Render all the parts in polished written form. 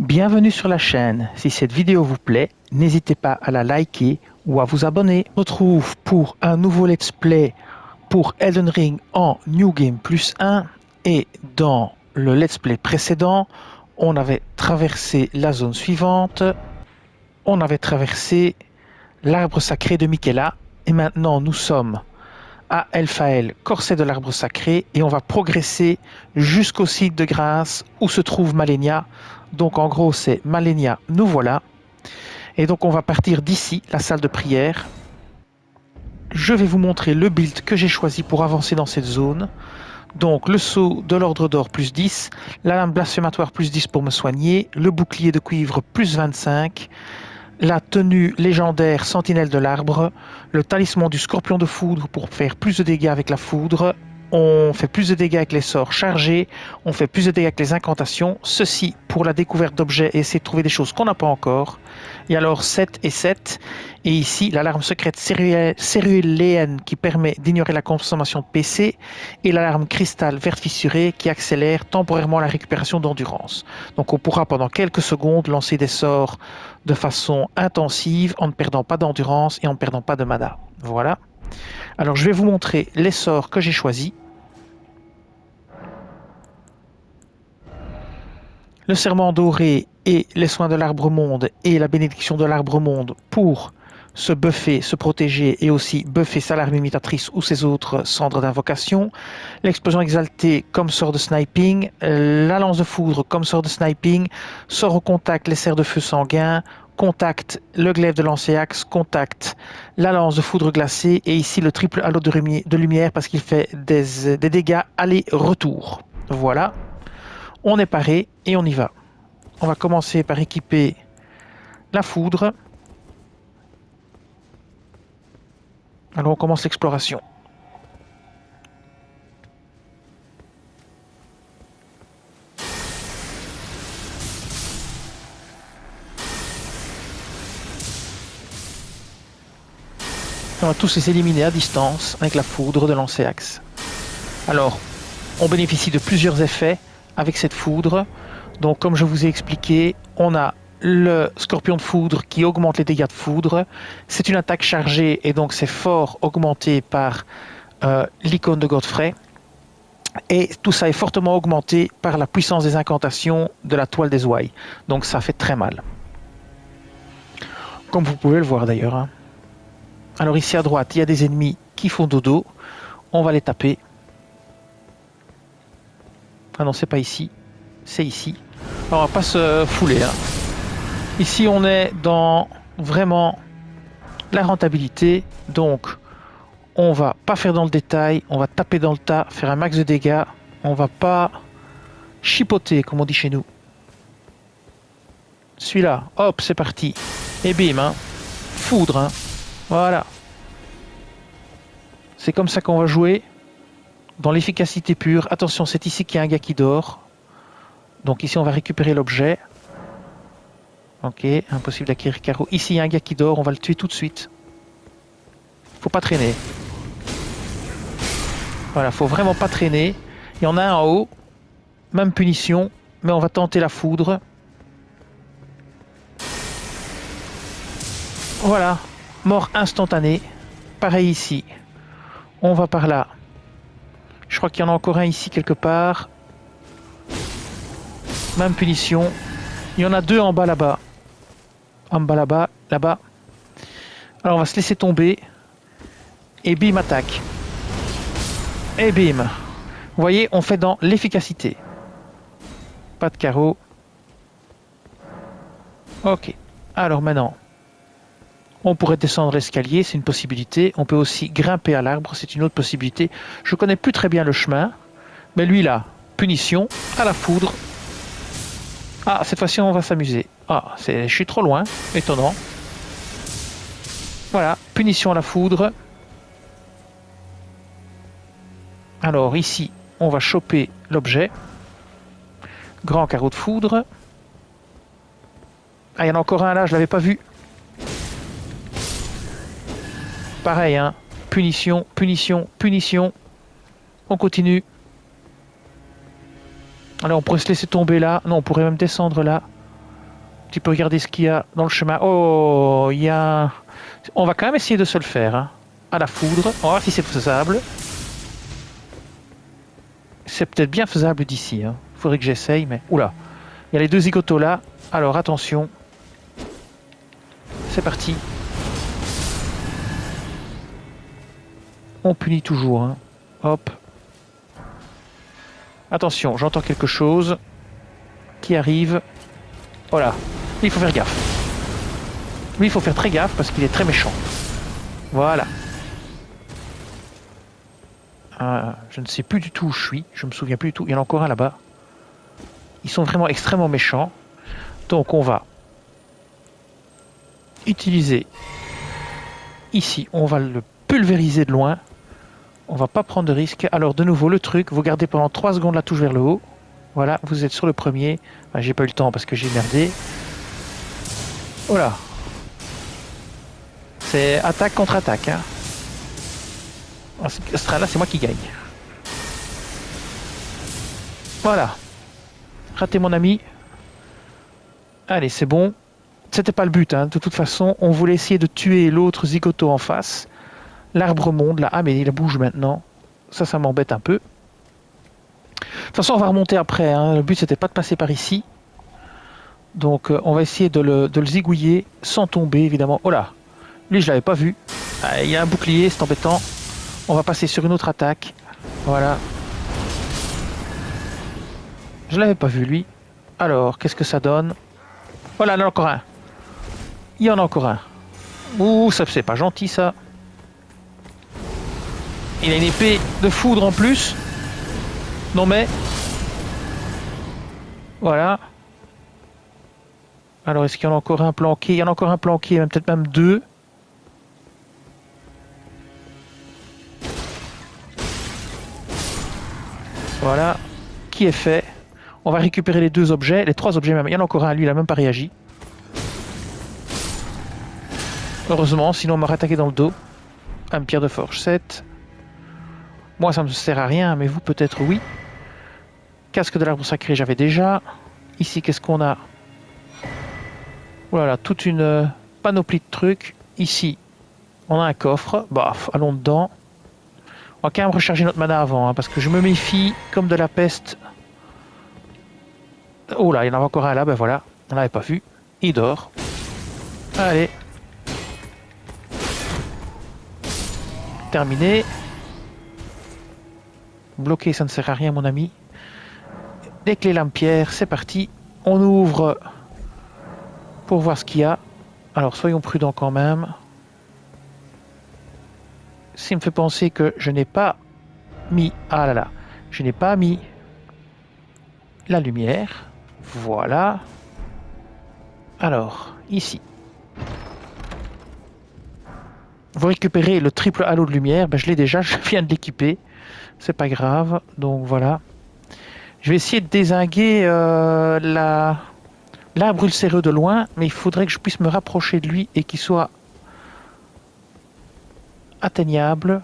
Bienvenue sur la chaîne. Si cette vidéo vous plaît, n'hésitez pas à la liker ou à vous abonner. On se retrouve pour un nouveau let's play pour Elden Ring en New Game Plus 1. Et dans le let's play précédent, on avait traversé la zone suivante. On avait traversé l'arbre sacré de Miquella. Et maintenant nous sommes à Elphael, corset de l'arbre sacré, et on va progresser jusqu'au site de Grâce où se trouve Malenia. Donc en gros c'est Malenia, nous voilà. Et donc on va partir d'ici, la salle de prière. Je vais vous montrer le build que j'ai choisi pour avancer dans cette zone. Donc le sceau de l'ordre d'or plus 10, la lame blasphématoire plus 10 pour me soigner, le bouclier de cuivre plus 25, la tenue légendaire sentinelle de l'arbre, le talisman du scorpion de foudre pour faire plus de dégâts avec la foudre. On fait plus de dégâts avec les sorts chargés, on fait plus de dégâts avec les incantations. Ceci pour la découverte d'objets et essayer de trouver des choses qu'on n'a pas encore. Et alors 7 et 7. Et ici, l'alarme secrète céruléenne qui permet d'ignorer la consommation de PC. Et l'alarme cristal verte fissurée qui accélère temporairement la récupération d'endurance. Donc on pourra pendant quelques secondes lancer des sorts de façon intensive en ne perdant pas d'endurance et en ne perdant pas de mana. Voilà. Alors je vais vous montrer les sorts que j'ai choisis. Le serment doré et les soins de l'arbre-monde et la bénédiction de l'arbre-monde pour se buffer, se protéger et aussi buffer sa larme imitatrice ou ses autres cendres d'invocation. L'explosion exaltée comme sort de sniping, la lance de foudre comme sort de sniping, sort au contact, les serres de feu sanguin, contact, le glaive de lancéaxe, contact, la lance de foudre glacée et ici le triple halo de lumière parce qu'il fait des dégâts aller-retour. Voilà. On est paré et on y va. On va commencer par équiper la foudre. Alors on commence l'exploration. On va tous les éliminer à distance avec la foudre de lancéaxe. Alors, on bénéficie de plusieurs effets avec cette foudre. Donc comme je vous ai expliqué, on a le scorpion de foudre qui augmente les dégâts de foudre. C'est une attaque chargée et donc c'est fort augmenté par l'icône de Godfrey. Et tout ça est fortement augmenté par la puissance des incantations de la toile des ouailles. Donc ça fait très mal. Comme vous pouvez le voir d'ailleurs. Hein. Alors ici à droite, il y a des ennemis qui font dodo. On va les taper. Ah non, c'est pas ici. C'est ici. Alors, on va pas se fouler. Hein. Ici, on est dans vraiment la rentabilité. Donc, on va pas faire dans le détail. On va taper dans le tas, faire un max de dégâts. On va pas chipoter, comme on dit chez nous. Celui-là, hop, c'est parti. Et bim, hein. Foudre. Hein. Voilà. C'est comme ça qu'on va jouer. Dans l'efficacité pure. Attention, c'est ici qu'il y a un gars qui dort. Donc ici, on va récupérer l'objet. Ok, impossible d'acquérir carreau. Ici, il y a un gars qui dort, on va le tuer tout de suite. Faut pas traîner. Voilà, faut vraiment pas traîner. Il y en a un en haut. Même punition, mais on va tenter la foudre. Voilà, mort instantanée. Pareil ici. On va par là. Je crois qu'il y en a encore un ici quelque part. Même punition. Il y en a deux en bas là-bas. En bas là-bas, là-bas. Alors on va se laisser tomber. Et bim, attaque. Et bim. Vous voyez, on fait dans l'efficacité. Pas de carreau. Ok. Alors maintenant, on pourrait descendre l'escalier, c'est une possibilité. On peut aussi grimper à l'arbre, c'est une autre possibilité. Je connais plus très bien le chemin. Mais lui là, punition, à la foudre. Ah, cette fois-ci, on va s'amuser. Ah, je suis trop loin. Étonnant. Voilà, punition à la foudre. Alors, ici, on va choper l'objet. Grand carreau de foudre. Ah, il y en a encore un là, je l'avais pas vu. Pareil, hein. Punition, punition, punition. On continue. Alors, on pourrait se laisser tomber là. Non, on pourrait même descendre là. petit peu regarder ce qu'il y a dans le chemin. Oh, il y a... On va quand même essayer de se le faire, hein, à la foudre. On va voir si c'est faisable. C'est peut-être bien faisable d'ici. Hein. Faudrait que j'essaye, mais... Oula, il y a les deux zigotos là. Alors, attention. C'est parti. On punit toujours. Hein. Hop. Attention, j'entends quelque chose qui arrive. Voilà. Il faut faire gaffe. Lui, il faut faire très gaffe parce qu'il est très méchant. Voilà. Je ne sais plus du tout où je suis. Je me souviens plus du tout. Il y en a encore un là-bas. Ils sont vraiment extrêmement méchants. Donc on va utiliser ici. On va le pulvériser de loin. On va pas prendre de risque. Alors de nouveau le truc. Vous gardez pendant 3 secondes la touche vers le haut. Voilà. Vous êtes sur le premier. Enfin, j'ai pas eu le temps parce que j'ai merdé. Voilà. C'est attaque contre attaque. Hein. Ce train-là, c'est moi qui gagne. Voilà. Raté mon ami. Allez, c'est bon. C'était pas le but. Hein. De toute façon, on voulait essayer de tuer l'autre zigoto en face. L'arbre monte là. Ah, mais il bouge maintenant. Ça m'embête un peu. De toute façon, on va remonter après. Hein. Le but, c'était pas de passer par ici. Donc, on va essayer de le zigouiller sans tomber, évidemment. Oh là. Lui, je l'avais pas vu. Ah, il y a un bouclier, c'est embêtant. On va passer sur une autre attaque. Voilà. Je l'avais pas vu, lui. Alors, qu'est-ce que ça donne? Voilà, il y en a encore un. Il y en a encore un. Ouh, ça c'est pas gentil, ça. Il a une épée de foudre en plus. Non mais... Voilà. Alors, est-ce qu'il y en a encore un planqué? Il y en a encore un planqué, peut-être même deux. Voilà. Qui est fait. On va récupérer les deux objets, les 3 objets même. Il y en a encore un, lui, il a même pas réagi. Heureusement, sinon on m'aurait attaqué dans le dos. Un pierre de forge 7. Moi, ça me sert à rien, mais vous, peut-être oui. Casque de l'arbre sacré, j'avais déjà. Ici, qu'est-ce qu'on a? Voilà, toute une panoplie de trucs. Ici, on a un coffre. Bah, allons dedans. On va quand même recharger notre mana avant, hein, parce que je me méfie comme de la peste. Oh là, il y en avait encore un là, ben voilà. On l'avait pas vu. Il dort. Allez. Terminé. Bloqué, ça ne sert à rien, mon ami. Les clés lampierre, c'est parti. On ouvre pour voir ce qu'il y a. Alors, soyons prudents quand même. Ça me fait penser que je n'ai pas mis... Ah là là. Je n'ai pas mis la lumière. Voilà. Alors, ici. Vous récupérez le triple halo de lumière. Ben, je l'ai déjà, je viens de l'équiper. C'est pas grave. Donc voilà. Je vais essayer de dézinguer l'arbre ulcéreux de loin, mais il faudrait que je puisse me rapprocher de lui et qu'il soit atteignable. De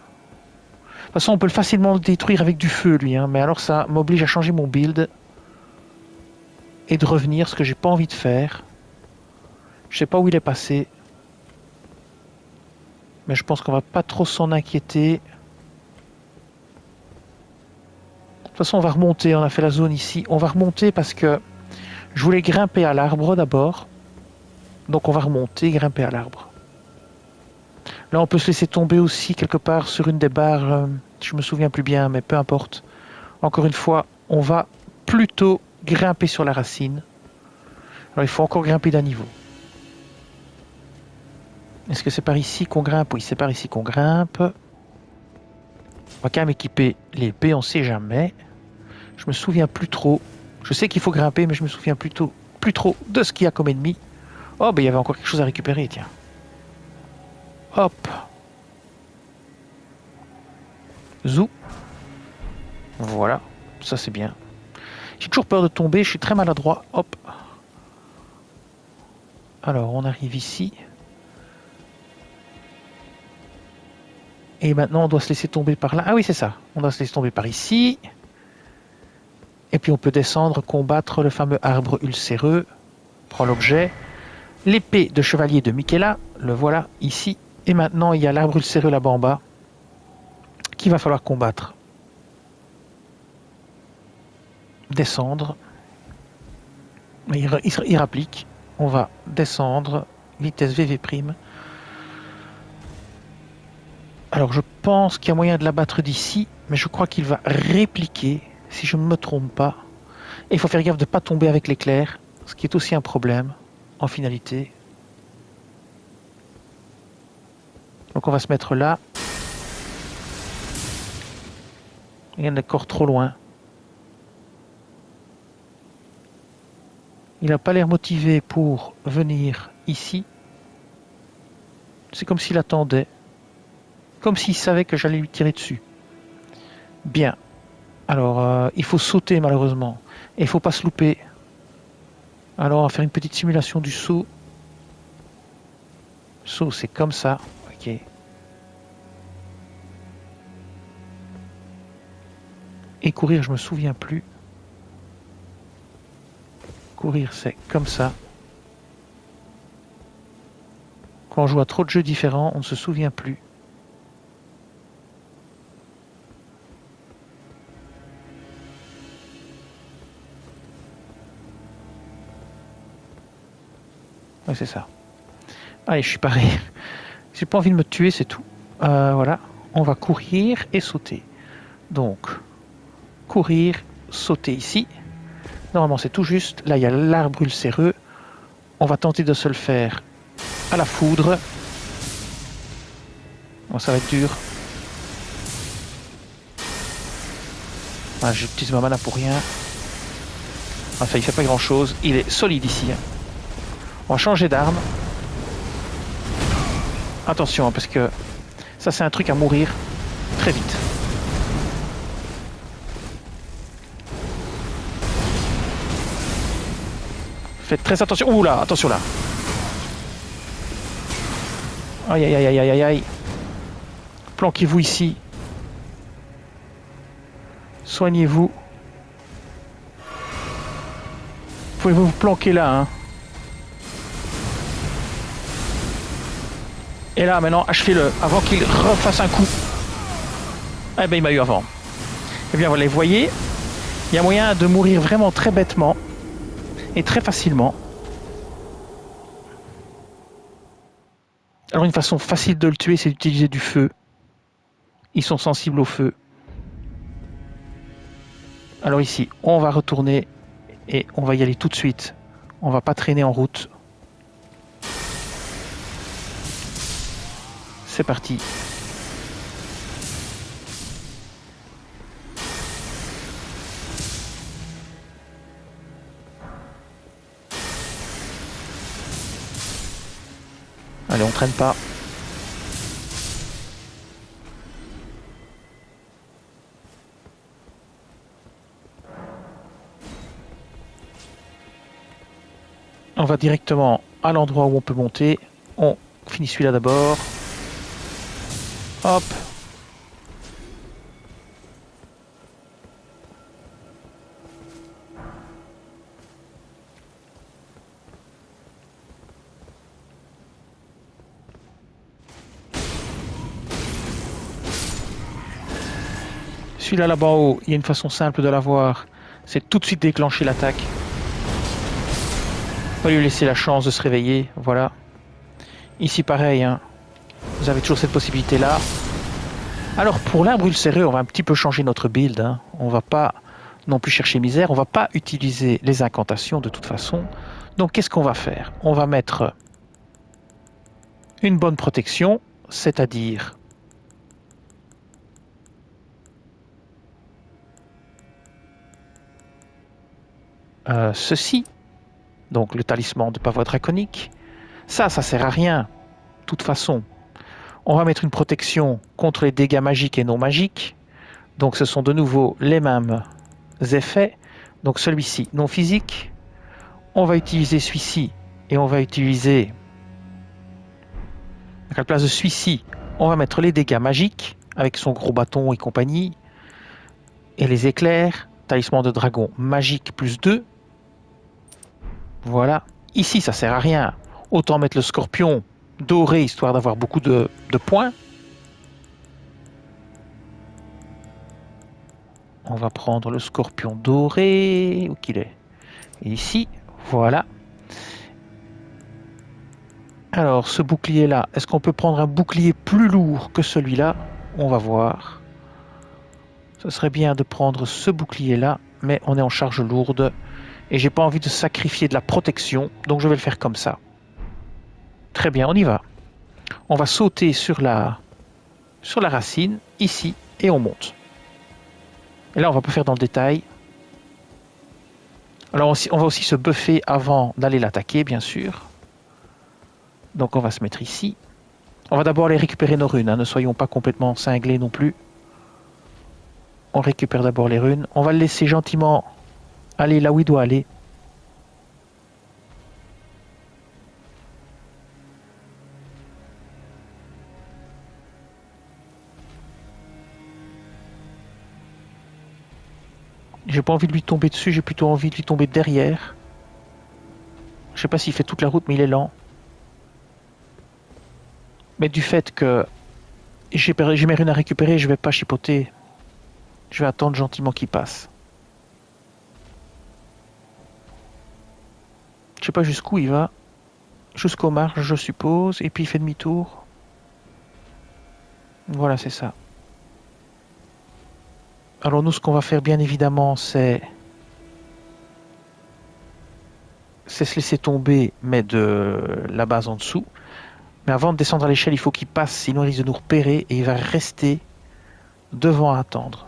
toute façon, on peut facilement le détruire avec du feu, lui, hein, mais alors ça m'oblige à changer mon build et de revenir, ce que j'ai pas envie de faire. Je sais pas où il est passé, mais je pense qu'on va pas trop s'en inquiéter. De toute façon, on va remonter. On a fait la zone ici. On va remonter parce que je voulais grimper à l'arbre d'abord. Donc on va remonter, grimper à l'arbre. Là, on peut se laisser tomber aussi quelque part sur une des barres. Je me souviens plus bien, mais peu importe. Encore une fois, on va plutôt grimper sur la racine. Alors il faut encore grimper d'un niveau. Est-ce que c'est par ici qu'on grimpe? Oui, c'est par ici qu'on grimpe. On va quand même équiper l'épée, on sait jamais. Je me souviens plus trop. Je sais qu'il faut grimper, mais je me souviens plus trop de ce qu'il y a comme ennemi. Oh, ben il y avait encore quelque chose à récupérer, tiens. Hop. Zou. Voilà, ça c'est bien. J'ai toujours peur de tomber, je suis très maladroit. Hop. Alors, on arrive ici. Et maintenant, on doit se laisser tomber par là. Ah oui, c'est ça. On doit se laisser tomber par ici. Et puis, on peut descendre, combattre le fameux arbre ulcéreux. Prends l'objet. l'épée de chevalier de Miquella, le voilà ici. Et maintenant, il y a l'arbre ulcéreux là-bas en bas qu'il va falloir combattre. Descendre. Il rapplique. On va descendre. Vitesse VV'. Alors je pense qu'il y a moyen de l'abattre d'ici, mais je crois qu'il va répliquer, si je ne me trompe pas. Et il faut faire gaffe de ne pas tomber avec l'éclair, ce qui est aussi un problème en finalité. Donc on va se mettre là. Il y en a encore trop loin. Il n'a pas l'air motivé pour venir ici. C'est comme s'il attendait. Comme s'il savait que j'allais lui tirer dessus. Bien. Alors, il faut sauter malheureusement. Et il ne faut pas se louper. Alors, on va faire une petite simulation du saut. Saut, c'est comme ça. Ok. Et courir, je me souviens plus. Courir, c'est comme ça. Quand on joue à trop de jeux différents, on ne se souvient plus. Ouais, c'est ça. Allez, je suis paré. J'ai pas envie de me tuer, c'est tout. Voilà. On va courir et sauter. Donc, courir, sauter ici. Normalement, c'est tout juste. Là, il y a l'arbre ulcéreux. On va tenter de se le faire à la foudre. Bon, ça va être dur. Ah, j'utilise ma mana pour rien. Enfin, il fait pas grand chose. Il est solide ici. On va changer d'arme. Attention, parce que ça, c'est un truc à mourir très vite. Faites très attention. Ouh là, attention là. Aïe aïe aïe aïe aïe aïe. Planquez-vous ici. Soignez-vous. Pouvez-vous vous planquer là, hein. Et là, maintenant, achevez-le avant qu'il refasse un coup. Eh ben, il m'a eu avant. Eh bien, voilà, vous voyez, il y a moyen de mourir vraiment très bêtement et très facilement. Alors, une façon facile de le tuer, c'est d'utiliser du feu. Ils sont sensibles au feu. Alors ici, on va retourner et on va y aller tout de suite. On va pas traîner en route. C'est parti. Allez, on traîne pas. On va directement à l'endroit où on peut monter. On finit celui-là d'abord. Hop. Celui-là là-bas en haut, il y a une façon simple de l'avoir. C'est tout de suite déclencher l'attaque. On va lui laisser la chance de se réveiller. Voilà. Ici pareil, hein. Vous avez toujours cette possibilité-là. Alors pour l'arbre ulcéreux, on va un petit peu changer notre build, hein. On va pas non plus chercher misère. On va pas utiliser les incantations de toute façon. Donc qu'est-ce qu'on va faire? On va mettre une bonne protection, c'est-à-dire ceci. Donc le talisman de pavois draconique. Ça sert à rien. De toute façon. On va mettre une protection contre les dégâts magiques et non magiques. Donc ce sont de nouveau les mêmes effets. Donc celui-ci non physique. On va utiliser celui-ci et on va utiliser... Donc à la place de celui-ci, on va mettre les dégâts magiques avec son gros bâton et compagnie. Et les éclairs. Talisman de dragon magique plus 2. Voilà. Ici, ça sert à rien. Autant mettre le scorpion doré, histoire d'avoir beaucoup de points. On va prendre le scorpion doré. Où qu'il est? Ici, voilà. Alors, ce bouclier-là, est-ce qu'on peut prendre un bouclier plus lourd que celui-là? On va voir. Ce serait bien de prendre ce bouclier-là, mais on est en charge lourde. Et j'ai pas envie de sacrifier de la protection, donc je vais le faire comme ça. Très bien, on y va. On va sauter sur la racine, ici, et on monte. Et là, on va pas faire dans le détail. Alors, on va aussi se buffer avant d'aller l'attaquer, bien sûr. Donc, on va se mettre ici. On va d'abord aller récupérer nos runes, hein. Ne soyons pas complètement cinglés non plus. On récupère d'abord les runes. On va le laisser gentiment aller là où il doit aller. J'ai pas envie de lui tomber dessus, j'ai plutôt envie de lui tomber derrière. Je sais pas s'il fait toute la route, mais il est lent. Mais du fait que j'ai mes runes à récupérer, je vais pas chipoter. Je vais attendre gentiment qu'il passe. Je sais pas jusqu'où il va. Jusqu'aux marges, je suppose. Et puis il fait demi-tour. Voilà, c'est ça. Alors nous, ce qu'on va faire, bien évidemment, c'est se laisser tomber, mais de la base en dessous. Mais avant de descendre à l'échelle, il faut qu'il passe, sinon il risque de nous repérer et il va rester devant à attendre.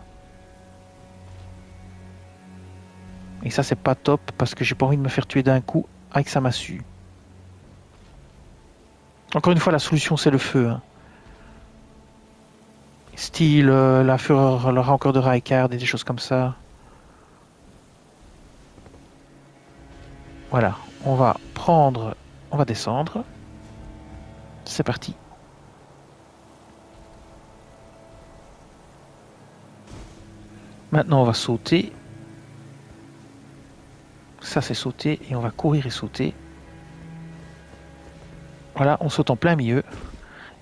Et ça, c'est pas top parce que j'ai pas envie de me faire tuer d'un coup avec sa massue. Encore une fois, la solution, c'est le feu. Hein. Style la fureur, le rancœur de Raikard et des choses comme ça. Voilà, on va prendre, on va descendre. C'est parti. Maintenant, on va sauter. Ça, c'est sauter et on va courir et sauter. Voilà, on saute en plein milieu.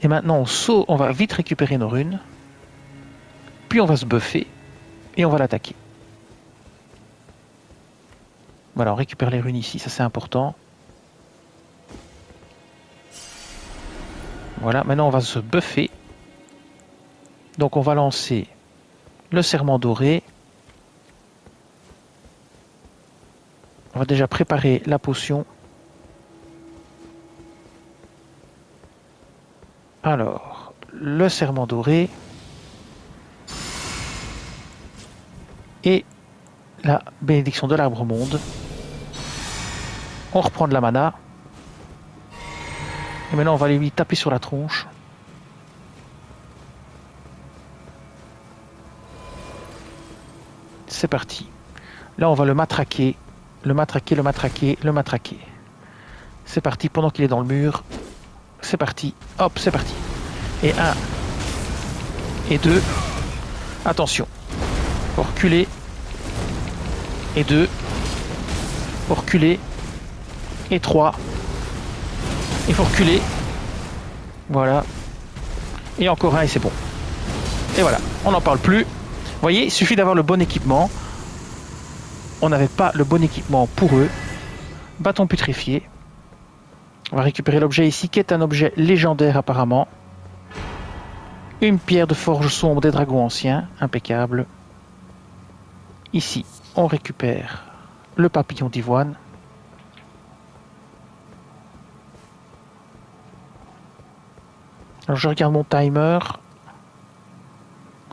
Et maintenant, on va vite récupérer nos runes. Puis on va se buffer et on va l'attaquer. Voilà, on récupère les runes ici, ça c'est important. Voilà, maintenant on va se buffer. Donc on va lancer le serment doré. On va déjà préparer la potion. Alors, le serment doré. Et la bénédiction de l'arbre monde. On reprend de la mana. Et maintenant on va aller lui taper sur la tronche. C'est parti. Là on va le matraquer. Le matraquer, le matraquer, le matraquer. C'est parti pendant qu'il est dans le mur. C'est parti. Hop, c'est parti. Et 1. Et 2. Attention. Faut reculer. Et 2. Faut reculer. Et 3. Il faut reculer. Voilà. Et encore un et c'est bon. Et voilà, on n'en parle plus. Vous voyez, il suffit d'avoir le bon équipement. On n'avait pas le bon équipement pour eux. Bâton putrifié. On va récupérer l'objet ici, qui est un objet légendaire apparemment. Une pierre de forge sombre des dragons anciens. Impeccable. Ici, on récupère le papillon d'ivoine. Alors je regarde mon timer.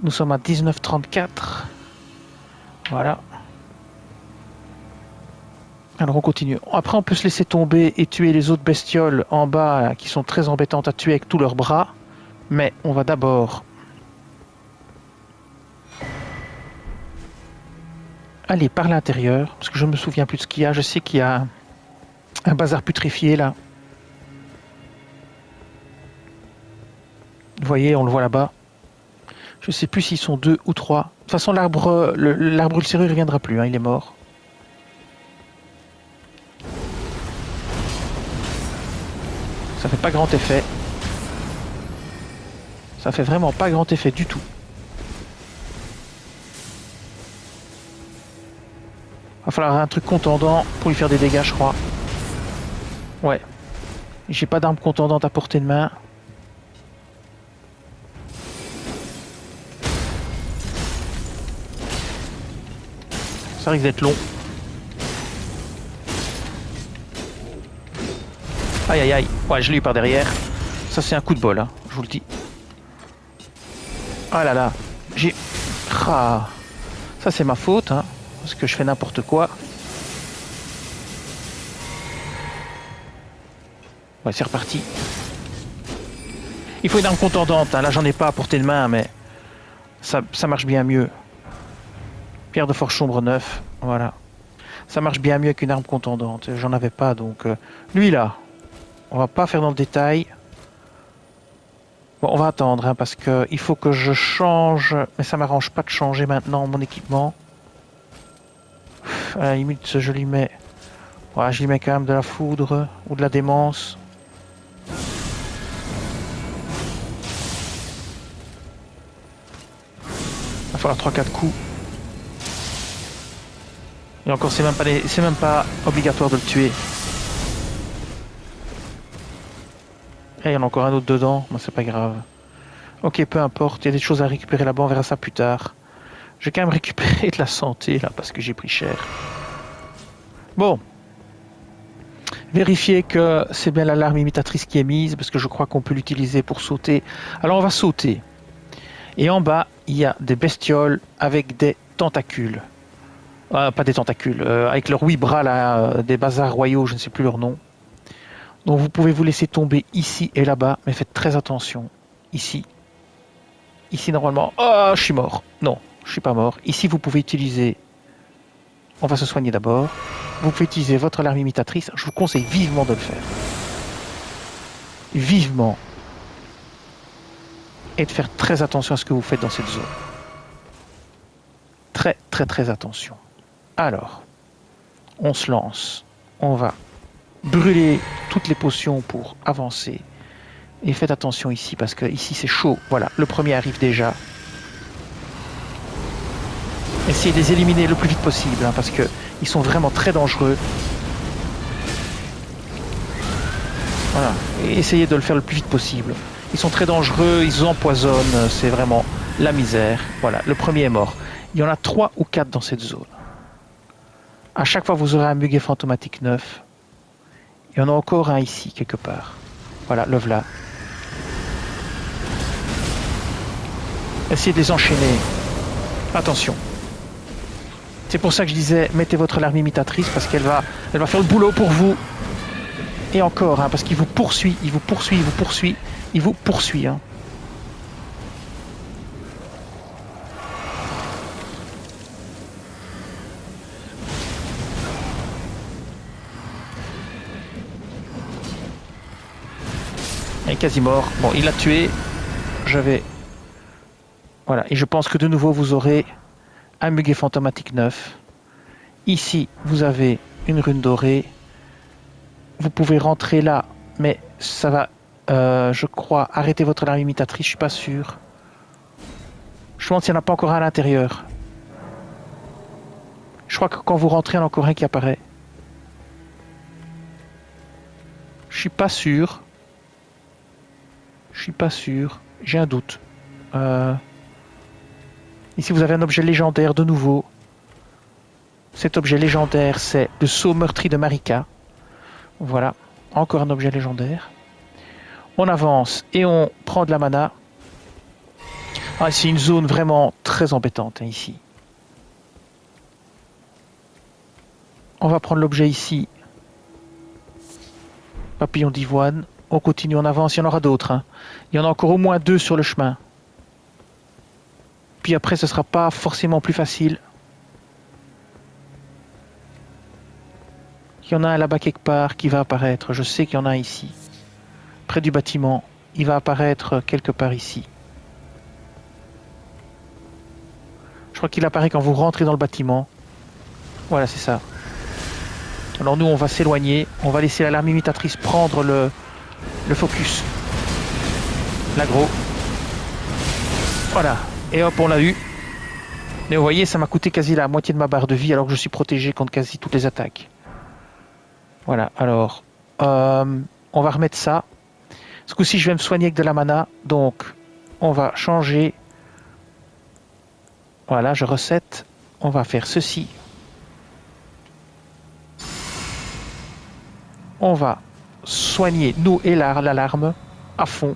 Nous sommes à 19h34. Voilà. Alors on continue. Après on peut se laisser tomber et tuer les autres bestioles en bas qui sont très embêtantes à tuer avec tous leurs bras. Mais on va d'abord aller par l'intérieur. Parce que je me souviens plus de ce qu'il y a. Je sais qu'il y a un bazar putrifié là. Vous voyez, on le voit là-bas. Je sais plus s'ils sont 2 ou 3. De toute façon, l'arbre ulcéreux ne reviendra plus, hein, il est mort. Ça fait pas grand effet. Ça fait vraiment pas grand effet du tout. Va falloir un truc contendant pour lui faire des dégâts, je crois. Ouais. J'ai pas d'arme contendante à portée de main. Ça risque d'être long. Aïe aïe aïe. Ouais, je l'ai eu par derrière. Ça c'est un coup de bol, hein, je vous le dis. Ah là là. J'ai... Ah. Ça c'est ma faute, hein, parce que je fais n'importe quoi. Ouais, c'est reparti. Il faut une arme contendante, hein. Là j'en ai pas à portée de main, mais ça marche bien mieux. Pierre de forge sombre 9, voilà. Ça marche bien mieux qu'une arme contendante. J'en avais pas, donc... lui là, on va pas faire dans le détail. Bon, on va attendre, hein, parce que il faut que je change... Mais ça m'arrange pas de changer maintenant mon équipement. À la limite, je lui mets... Ouais, je lui mets quand même de la foudre ou de la démence. Il va falloir 3-4 coups. Et encore, c'est même pas obligatoire de le tuer. Et il y en a encore un autre dedans, mais c'est pas grave. Ok, peu importe, il y a des choses à récupérer là-bas, on verra ça plus tard. Je vais quand même récupérer de la santé là, parce que j'ai pris cher. Bon. Vérifiez que c'est bien l'alarme imitatrice qui est mise, parce que je crois qu'on peut l'utiliser pour sauter. Alors on va sauter. Et en bas, il y a des bestioles avec des tentacules. Pas des tentacules, avec leurs 8 bras là, des bazars royaux, je ne sais plus leur nom. Donc vous pouvez vous laisser tomber ici et là-bas, mais faites très attention. Ici. Ici normalement... Oh, je suis mort. Non, je suis pas mort. Ici vous pouvez utiliser... On va se soigner d'abord. Vous pouvez utiliser votre alarme imitatrice. Je vous conseille vivement de le faire. Vivement. Et de faire très attention à ce que vous faites dans cette zone. Très très très attention. Alors, on se lance. On va brûler toutes les potions pour avancer. Et faites attention ici, parce que ici c'est chaud. Voilà, le premier arrive déjà. Essayez de les éliminer le plus vite possible, hein, parce qu'ils sont vraiment très dangereux. Voilà, et essayez de le faire le plus vite possible. Ils sont très dangereux, ils empoisonnent, c'est vraiment la misère. Voilà, le premier est mort. Il y en a 3 ou 4 dans cette zone. À chaque fois, vous aurez un muguet fantomatique 9. Il y en a encore un ici, quelque part. Voilà, le voilà. Essayez de les enchaîner. Attention. C'est pour ça que je disais, mettez votre alarme imitatrice, parce qu'elle va faire le boulot pour vous. Et encore, hein, parce qu'il vous poursuit, il vous poursuit, il vous poursuit, il vous poursuit. Hein. Il est quasi mort. Bon, il l'a tué. Je vais... Voilà, et je pense que de nouveau, vous aurez un muguet fantomatique 9. Ici, vous avez une rune dorée. Vous pouvez rentrer là, mais ça va, je crois, arrêter votre alarme imitatrice, je suis pas sûr. Je me demande s'il n'y en a pas encore un à l'intérieur. Je crois que quand vous rentrez, il y en a encore un qui apparaît. Je suis pas sûr. Je suis pas sûr. J'ai un doute. Ici, vous avez un objet légendaire de nouveau. Cet objet légendaire, c'est le sceau meurtri de Marika. Voilà, encore un objet légendaire. On avance et on prend de la mana. Ah, c'est une zone vraiment très embêtante, hein, ici. On va prendre l'objet ici. Papillon d'ivoine. On continue, on avance, il y en aura d'autres. Hein. Il y en a encore au moins 2 sur le chemin. Puis après, ce ne sera pas forcément plus facile. Il y en a un là-bas quelque part qui va apparaître. Je sais qu'il y en a un ici. Près du bâtiment. Il va apparaître quelque part ici. Je crois qu'il apparaît quand vous rentrez dans le bâtiment. Voilà, c'est ça. Alors nous, on va s'éloigner. On va laisser l'alarme imitatrice prendre Le focus. L'aggro. Voilà. Et hop, on l'a eu. Mais vous voyez, ça m'a coûté quasi la moitié de ma barre de vie alors que je suis protégé contre quasi toutes les attaques. Voilà, alors... on va remettre ça. Ce coup-ci, je vais me soigner avec de la mana. Donc, on va changer. Voilà, je recette. On va faire ceci. On va soigner nous et l'alarme à fond.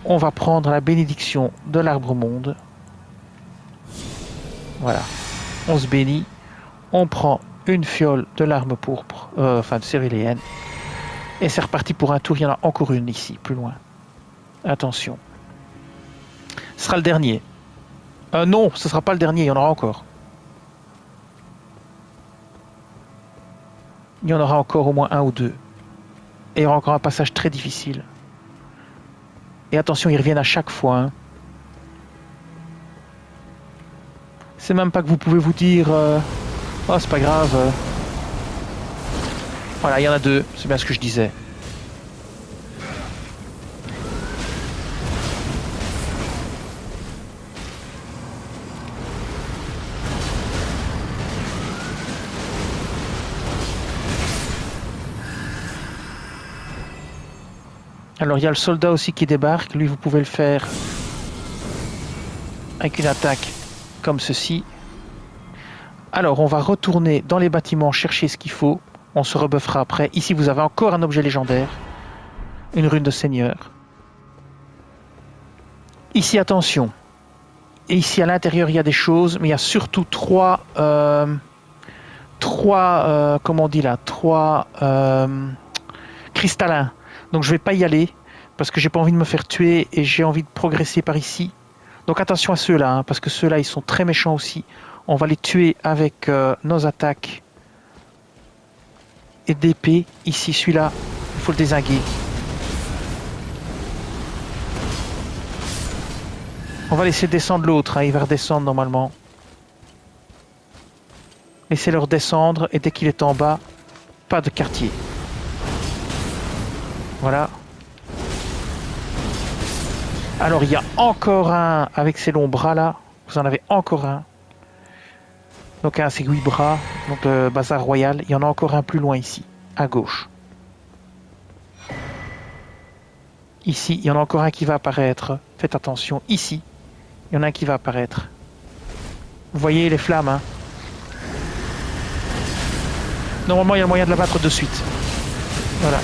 On va prendre la bénédiction de l'arbre monde. Voilà. On se bénit. On prend une fiole de larme pourpre, enfin de céruléenne. Et c'est reparti pour un tour. Il y en a encore une ici, plus loin. Attention. Ce sera le dernier. Non, ce ne sera pas le dernier, il y en aura encore. Il y en aura encore au moins un ou deux. Et il y aura encore un passage très difficile. Et attention, ils reviennent à chaque fois. Hein. C'est même pas que vous pouvez vous dire oh, c'est pas grave. Voilà, il y en a deux. C'est bien ce que je disais. Alors il y a le soldat aussi qui débarque. Lui, vous pouvez le faire avec une attaque comme ceci. Alors, on va retourner dans les bâtiments, chercher ce qu'il faut. On se rebuffera après. Ici, vous avez encore un objet légendaire. Une rune de seigneur. Ici, attention. Et ici, à l'intérieur, il y a des choses. Mais il y a surtout trois comment on dit là, trois cristallins. Donc, je vais pas y aller. Parce que j'ai pas envie de me faire tuer. Et j'ai envie de progresser par ici. Donc, attention à ceux-là. Hein, parce que ceux-là, ils sont très méchants aussi. On va les tuer avec nos attaques et d'épée. Ici, celui-là, il faut le dézinguer. On va laisser descendre l'autre. Hein, il va redescendre normalement. Laissez-le redescendre. Et dès qu'il est en bas, pas de quartier. Voilà. Alors, il y a encore un avec ces longs bras là. Vous en avez encore un. Donc un c'est 8 bras, donc le bazar royal. Il y en a encore un plus loin ici, à gauche. Ici, il y en a encore un qui va apparaître. Faites attention, ici, il y en a un qui va apparaître. Vous voyez les flammes, hein? Normalement, il y a moyen de l'abattre de suite. Voilà.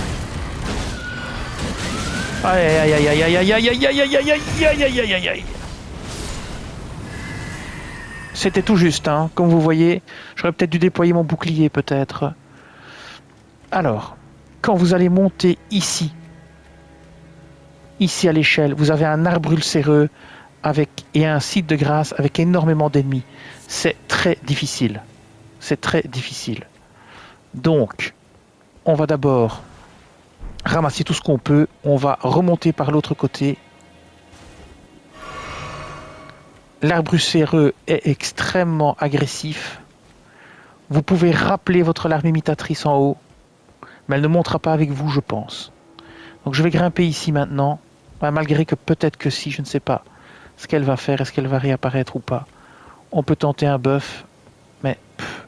Aïe aïe aïe aïe aïe aïe aïe aïe aïe aïe aïe aïe aïe aïe aïe aïe. C'était tout juste, hein. Comme vous voyez, j'aurais peut-être dû déployer mon bouclier, peut-être. Alors, quand vous allez monter ici à l'échelle, vous avez un arbre ulcéreux et un site de grâce avec énormément d'ennemis. C'est très difficile. C'est très difficile. Donc, on va d'abord ramasser tout ce qu'on peut. On va remonter par l'autre côté. L'arbre ulcéreux est extrêmement agressif. Vous pouvez rappeler votre larme imitatrice en haut, mais elle ne montera pas avec vous, je pense. Donc je vais grimper ici maintenant, malgré que peut-être que si, je ne sais pas ce qu'elle va faire, est-ce qu'elle va réapparaître ou pas. On peut tenter un buff, mais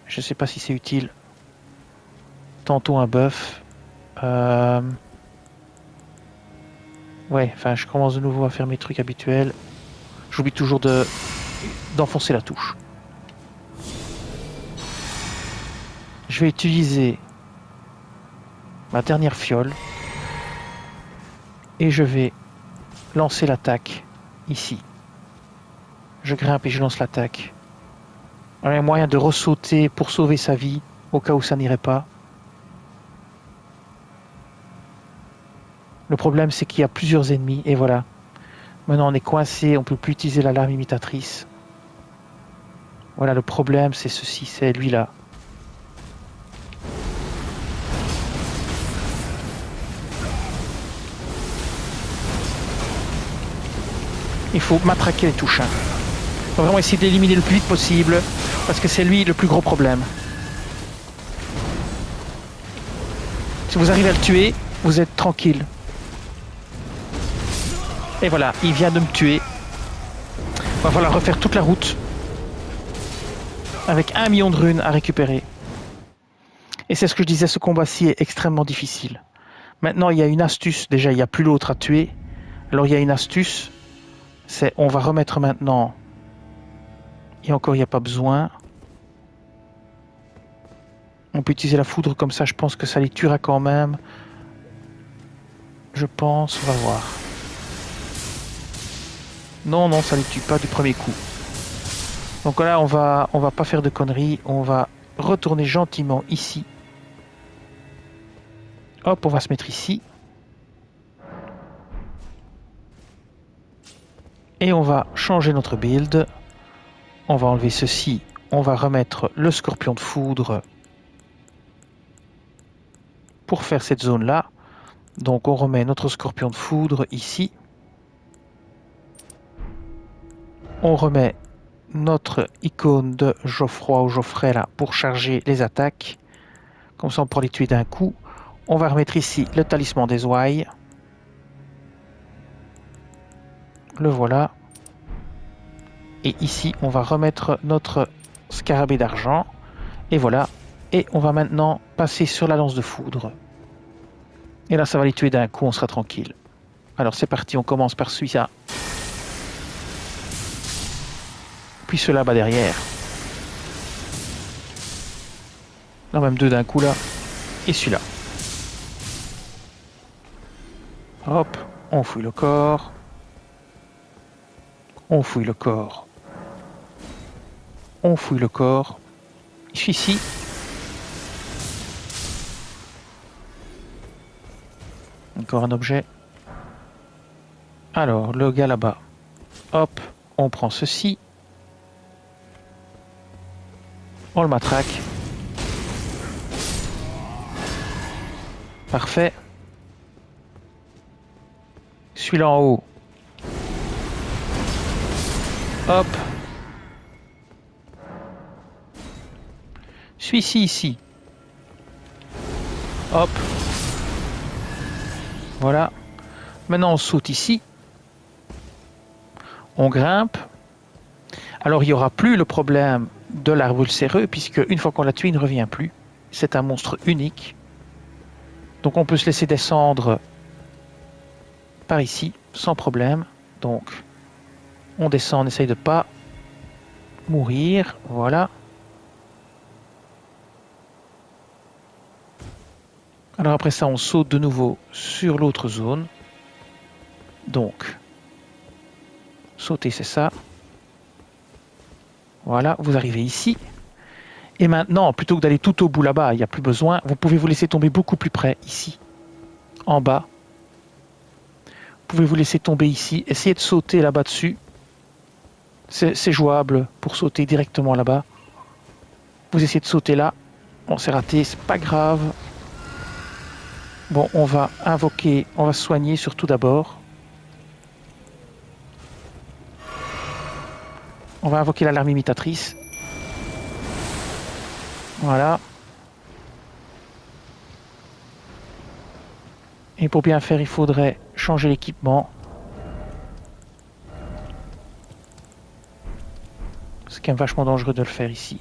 je ne sais pas si c'est utile. Tantôt un buff. Ouais, enfin je commence de nouveau à faire mes trucs habituels. J'oublie toujours d'enfoncer la touche. Je vais utiliser ma dernière fiole et je vais lancer l'attaque ici. Je grimpe et je lance l'attaque. Il y a moyen de ressauter pour sauver sa vie au cas où ça n'irait pas. Le problème c'est qu'il y a plusieurs ennemis et voilà. Maintenant on est coincé, on ne peut plus utiliser l'alarme imitatrice. Voilà, le problème c'est ceci, c'est lui là. Il faut matraquer les touches. Il faut vraiment essayer d'éliminer le plus vite possible parce que c'est lui le plus gros problème. Si vous arrivez à le tuer, vous êtes tranquille. Et voilà, il vient de me tuer. Va falloir refaire toute la route. Avec 1 million de runes à récupérer. Et c'est ce que je disais, ce combat-ci est extrêmement difficile. Maintenant, il y a une astuce. Déjà, il n'y a plus l'autre à tuer. Alors, il y a une astuce. C'est, on va remettre maintenant... Et encore, il n'y a pas besoin. On peut utiliser la foudre comme ça, je pense que ça les tuera quand même. Je pense, on va voir. Non, non, ça les tue pas du premier coup. Donc là, on va pas faire de conneries. On va retourner gentiment ici. Hop, on va se mettre ici. Et on va changer notre build. On va enlever ceci. On va remettre le scorpion de foudre pour faire cette zone-là. Donc on remet notre scorpion de foudre ici. On remet notre icône de Geoffroy ou Geoffrey là pour charger les attaques. Comme ça on pourra les tuer d'un coup. On va remettre ici le talisman des ouailles. Le voilà. Et ici on va remettre notre scarabée d'argent. Et voilà. Et on va maintenant passer sur la lance de foudre. Et là ça va les tuer d'un coup, on sera tranquille. Alors c'est parti, on commence par celui-là. Puis ceux là-bas derrière. Là même deux d'un coup là. Et celui-là. Hop, on fouille le corps. On fouille le corps. On fouille le corps. Je suis ici. Encore un objet. Alors, le gars là-bas. Hop, on prend ceci. On le matraque. Parfait. Celui-là en haut. Hop. Celui-ci ici. Hop. Voilà. Maintenant on saute ici. On grimpe. Alors il n'y aura plus le problème de l'arbre ulcéreux puisque une fois qu'on l'a tué, il ne revient plus. C'est un monstre unique. Donc on peut se laisser descendre par ici sans problème. Donc on descend, on essaye de pas mourir. Voilà. Alors après ça, on saute de nouveau sur l'autre zone. Donc, sauter, c'est ça. Voilà, vous arrivez ici. Et maintenant, plutôt que d'aller tout au bout là-bas, il n'y a plus besoin, vous pouvez vous laisser tomber beaucoup plus près, ici, en bas. Vous pouvez vous laisser tomber ici. Essayez de sauter là-bas dessus. C'est jouable pour sauter directement là-bas. Vous essayez de sauter là. Bon, c'est raté, c'est pas grave. Bon, on va invoquer, on va soigner surtout d'abord. On va invoquer l'alarme imitatrice. Voilà. Et pour bien faire, il faudrait changer l'équipement. C'est quand même vachement dangereux de le faire ici.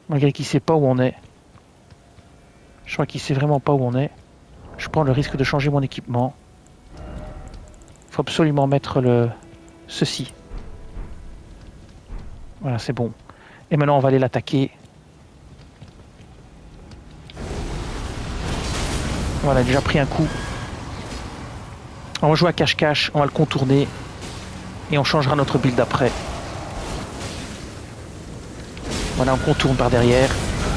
Malgré qu'il ne sait pas où on est. Je crois qu'il ne sait vraiment pas où on est. Je prends le risque de changer mon équipement. Il faut absolument mettre ceci. Voilà, c'est bon. Et maintenant, on va aller l'attaquer. Voilà, déjà pris un coup. On va jouer à cache-cache, on va le contourner. Et on changera notre build après. Voilà, on contourne par derrière.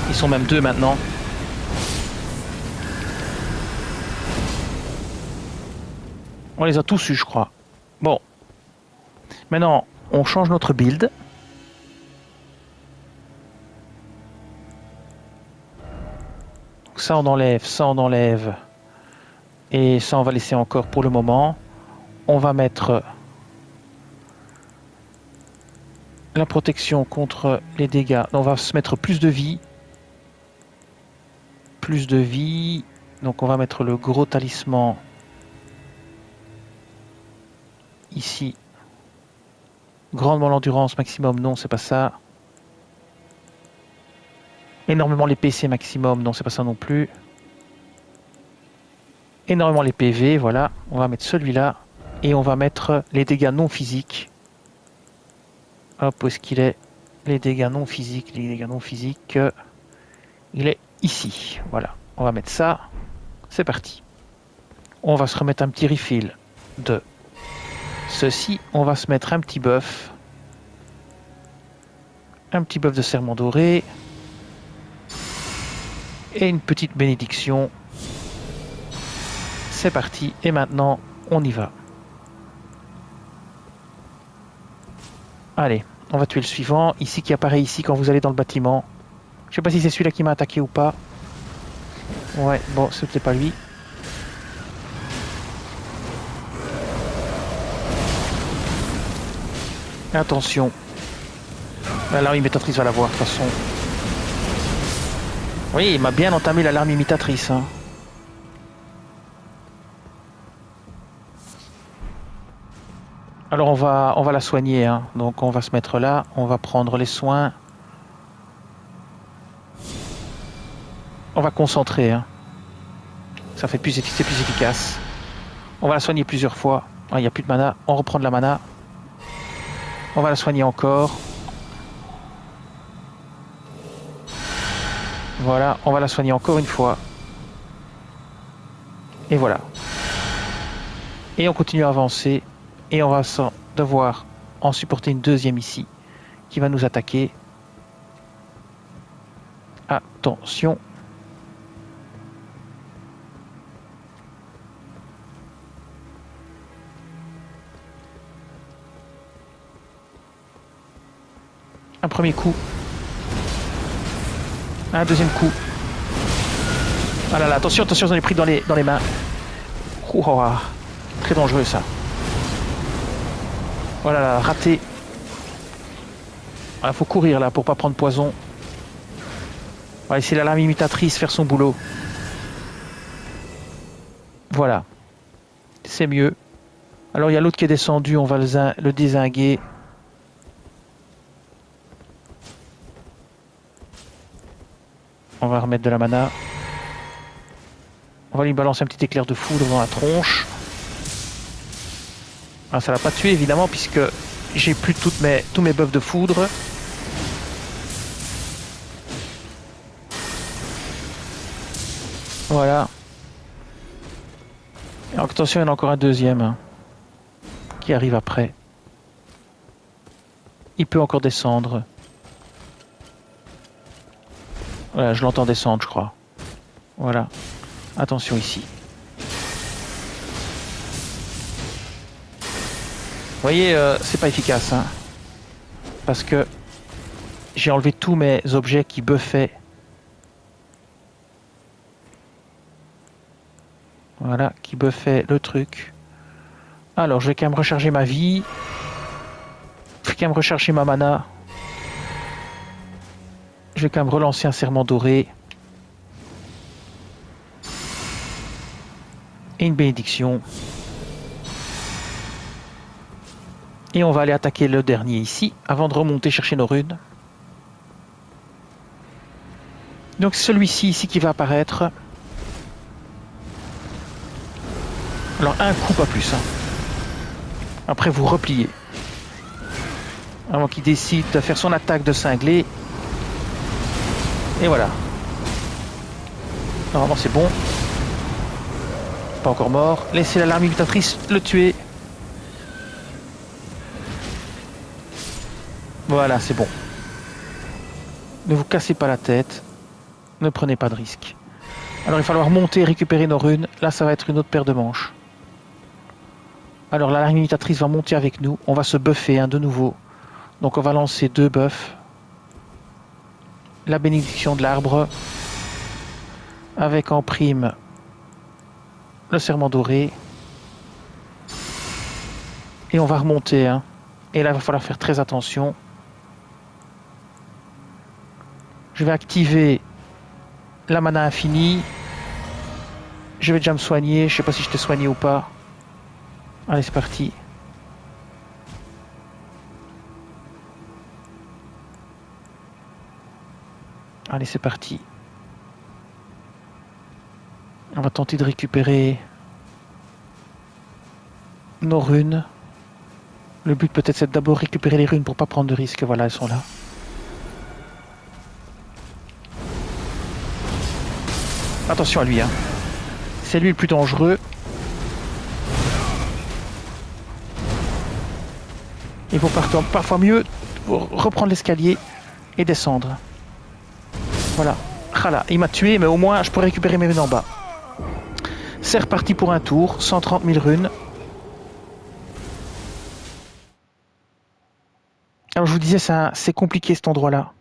Ils sont même deux maintenant. On les a tous eus, je crois. Bon. Maintenant, on change notre build. Ça, on enlève, ça, on enlève. Et ça, on va laisser encore pour le moment. On va mettre la protection contre les dégâts. On va se mettre plus de vie. plus de vie. Donc on va mettre le gros talisman ici. Grandement l'endurance maximum, non, c'est pas ça. Énormément les PC maximum, non, c'est pas ça non plus. Énormément les PV, voilà. On va mettre celui-là. Et on va mettre les dégâts non physiques. Hop, où est-ce qu'il est? Les dégâts non physiques, il est ici. Voilà, on va mettre ça. C'est parti. On va se remettre un petit refill de ceci. On va se mettre un petit buff. Un petit buff de serment doré. Et une petite bénédiction. C'est parti. Et maintenant, on y va. Allez, on va tuer le suivant. Ici, qui apparaît ici quand vous allez dans le bâtiment. Je sais pas si c'est celui-là qui m'a attaqué ou pas. Ouais, bon, c'était pas lui. Attention. L'alarme imitatrice va l'avoir de toute façon. Oui, il m'a bien entamé l'alarme imitatrice. Hein. Alors on va la soigner. Hein. Donc on va se mettre là. On va prendre les soins. On va concentrer. Hein. Ça fait plus, c'est plus efficace. On va la soigner plusieurs fois. Il n'y a plus de mana. On reprend de la mana. On va la soigner encore. Voilà, on va la soigner encore une fois. Et voilà. Et on continue à avancer. Et on va devoir en supporter une deuxième ici. Qui va nous attaquer. Attention. Un premier coup. Un deuxième coup. Ah là là, attention, attention, j'en ai pris dans les mains. Oh, très dangereux ça. Voilà, là, raté. Il faut courir là pour pas prendre poison. On va laisser l'alarme imitatrice faire son boulot. Voilà. C'est mieux. Alors il y a l'autre qui est descendu, on va le dézinguer. On va remettre de la mana. On va lui balancer un petit éclair de foudre dans la tronche. Ah, ça l'a pas tué évidemment puisque j'ai plus tous mes buffs de foudre. Voilà. Et attention, il y en a encore un deuxième hein, qui arrive après. Il peut encore descendre. Voilà, je l'entends descendre, je crois. Voilà. Attention ici. Vous voyez, c'est pas efficace. Hein, parce que j'ai enlevé tous mes objets qui buffaient. Voilà, qui buffaient le truc. Alors, je vais quand même recharger ma vie. Je vais quand même recharger ma mana. Je vais quand même relancer un serment doré. Et une bénédiction. Et on va aller attaquer le dernier ici, avant de remonter chercher nos runes. Donc celui-ci ici qui va apparaître. Alors un coup, pas plus. Hein. Après vous repliez. Avant qu'il décide de faire son attaque de cinglé. Et voilà. Normalement c'est bon. Pas encore mort. Laissez l'alarme imitatrice le tuer. Voilà, c'est bon. Ne vous cassez pas la tête. Ne prenez pas de risques. Alors il va falloir monter et récupérer nos runes. Là ça va être une autre paire de manches. Alors l'alarme imitatrice va monter avec nous. On va se buffer de nouveau. Donc on va lancer 2 buffs. La bénédiction de l'arbre. Avec en prime le serment doré. Et on va remonter. Hein. Et là il va falloir faire très attention. Je vais activer la mana infinie. Je vais déjà me soigner. Je sais pas si je t'ai soigné ou pas. Allez, c'est parti. Allez, c'est parti. On va tenter de récupérer nos runes. Le but peut-être c'est d'abord récupérer les runes pour pas prendre de risques. Voilà, elles sont là. Attention à lui, hein. C'est lui le plus dangereux. Il vaut parfois mieux reprendre l'escalier et descendre. Voilà. Ah là, il m'a tué, mais au moins je pourrais récupérer mes runes en bas. C'est reparti pour un tour, 130 000 runes. Alors je vous disais, c'est compliqué cet endroit-là.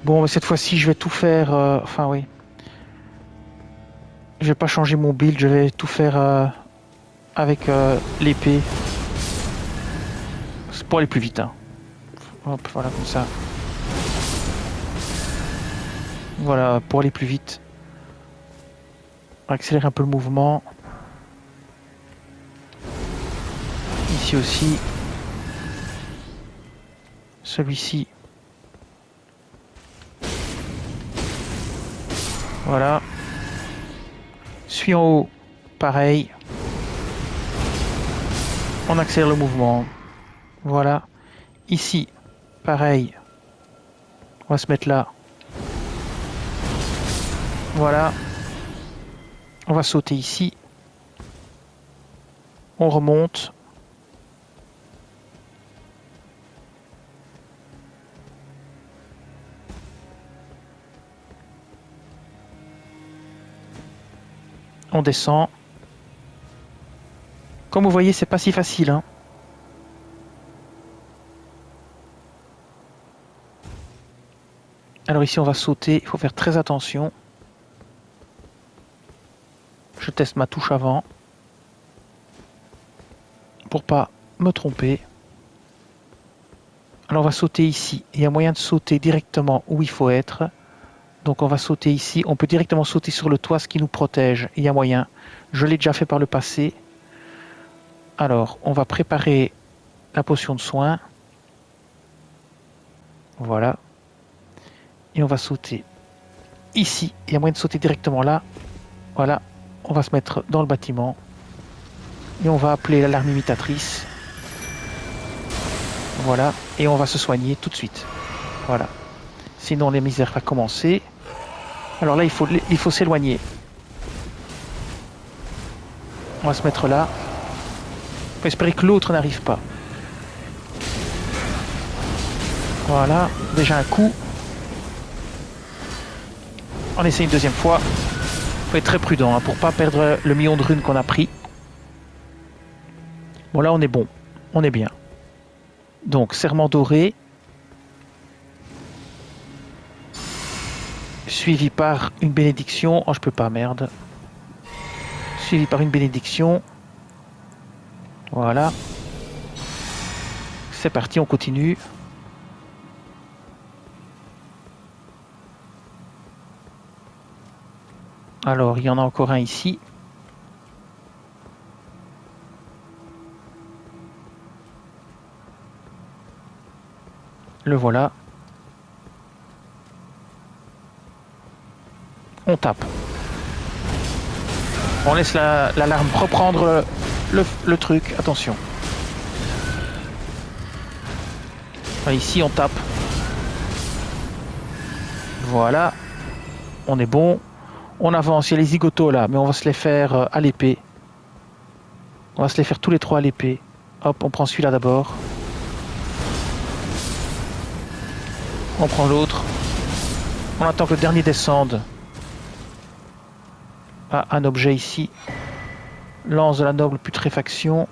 Bon, mais cette fois-ci, je vais tout faire... enfin, oui. Je vais pas changer mon build, je vais tout faire avec l'épée. C'est pour aller plus vite. Hein. Hop, voilà, comme ça. Voilà, pour aller plus vite. On va accélérer un peu le mouvement. Ici aussi. Celui-ci. Voilà. Suis en haut. Pareil. On accélère le mouvement. Voilà. Ici. Pareil. On va se mettre là. Voilà. On va sauter ici. On remonte. On descend. Comme vous voyez, c'est pas si facile, hein. Alors ici, on va sauter. Il faut faire très attention. Je teste ma touche avant. Pour pas me tromper. Alors on va sauter ici. Il y a moyen de sauter directement où il faut être. Donc on va sauter ici. On peut directement sauter sur le toit, ce qui nous protège. Il y a moyen. Je l'ai déjà fait par le passé. Alors, on va préparer la potion de soin. Voilà. Et on va sauter ici. Il y a moyen de sauter directement là. Voilà. On va se mettre dans le bâtiment. Et on va appeler l'alarme imitatrice. Voilà. Et on va se soigner tout de suite. Voilà. Sinon, les misères va commencer. Alors là, il faut s'éloigner. On va se mettre là. Il faut espérer que l'autre n'arrive pas. Voilà. Déjà un coup. On essaie une deuxième fois. Il faut être très prudent hein, pour pas perdre le million de runes qu'on a pris. Bon là on est bon. On est bien. Donc serment doré. Suivi par une bénédiction. Oh je peux pas, merde. Suivi par une bénédiction. Voilà. C'est parti, on continue. Alors, il y en a encore un ici. Le voilà. On tape. On laisse l'alarme reprendre le truc. Attention. Ici, on tape. Voilà. On est bon. On avance. Il y a les zigotos là, mais on va se les faire à l'épée. On va se les faire tous les trois à l'épée. Hop, on prend celui-là d'abord. On prend l'autre. On attend que le dernier descende. Ah, un objet ici. Lance de la noble putréfaction.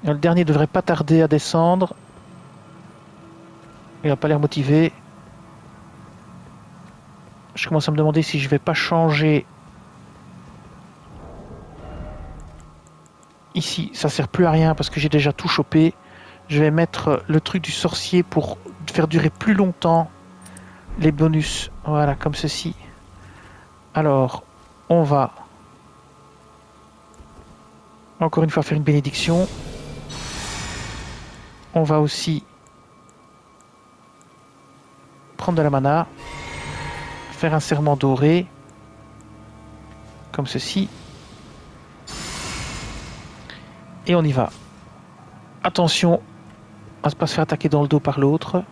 Et le dernier devrait pas tarder à descendre. Il n'a pas l'air motivé. Je commence à me demander si je vais pas changer. Ici, ça sert plus à rien parce que j'ai déjà tout chopé. Je vais mettre le truc du sorcier pour faire durer plus longtemps les bonus. Voilà, comme ceci. Alors, on va encore une fois faire une bénédiction. On va aussi prendre de la mana, faire un serment doré, comme ceci. Et on y va. Attention à ne pas se faire attaquer dans le dos par l'autre.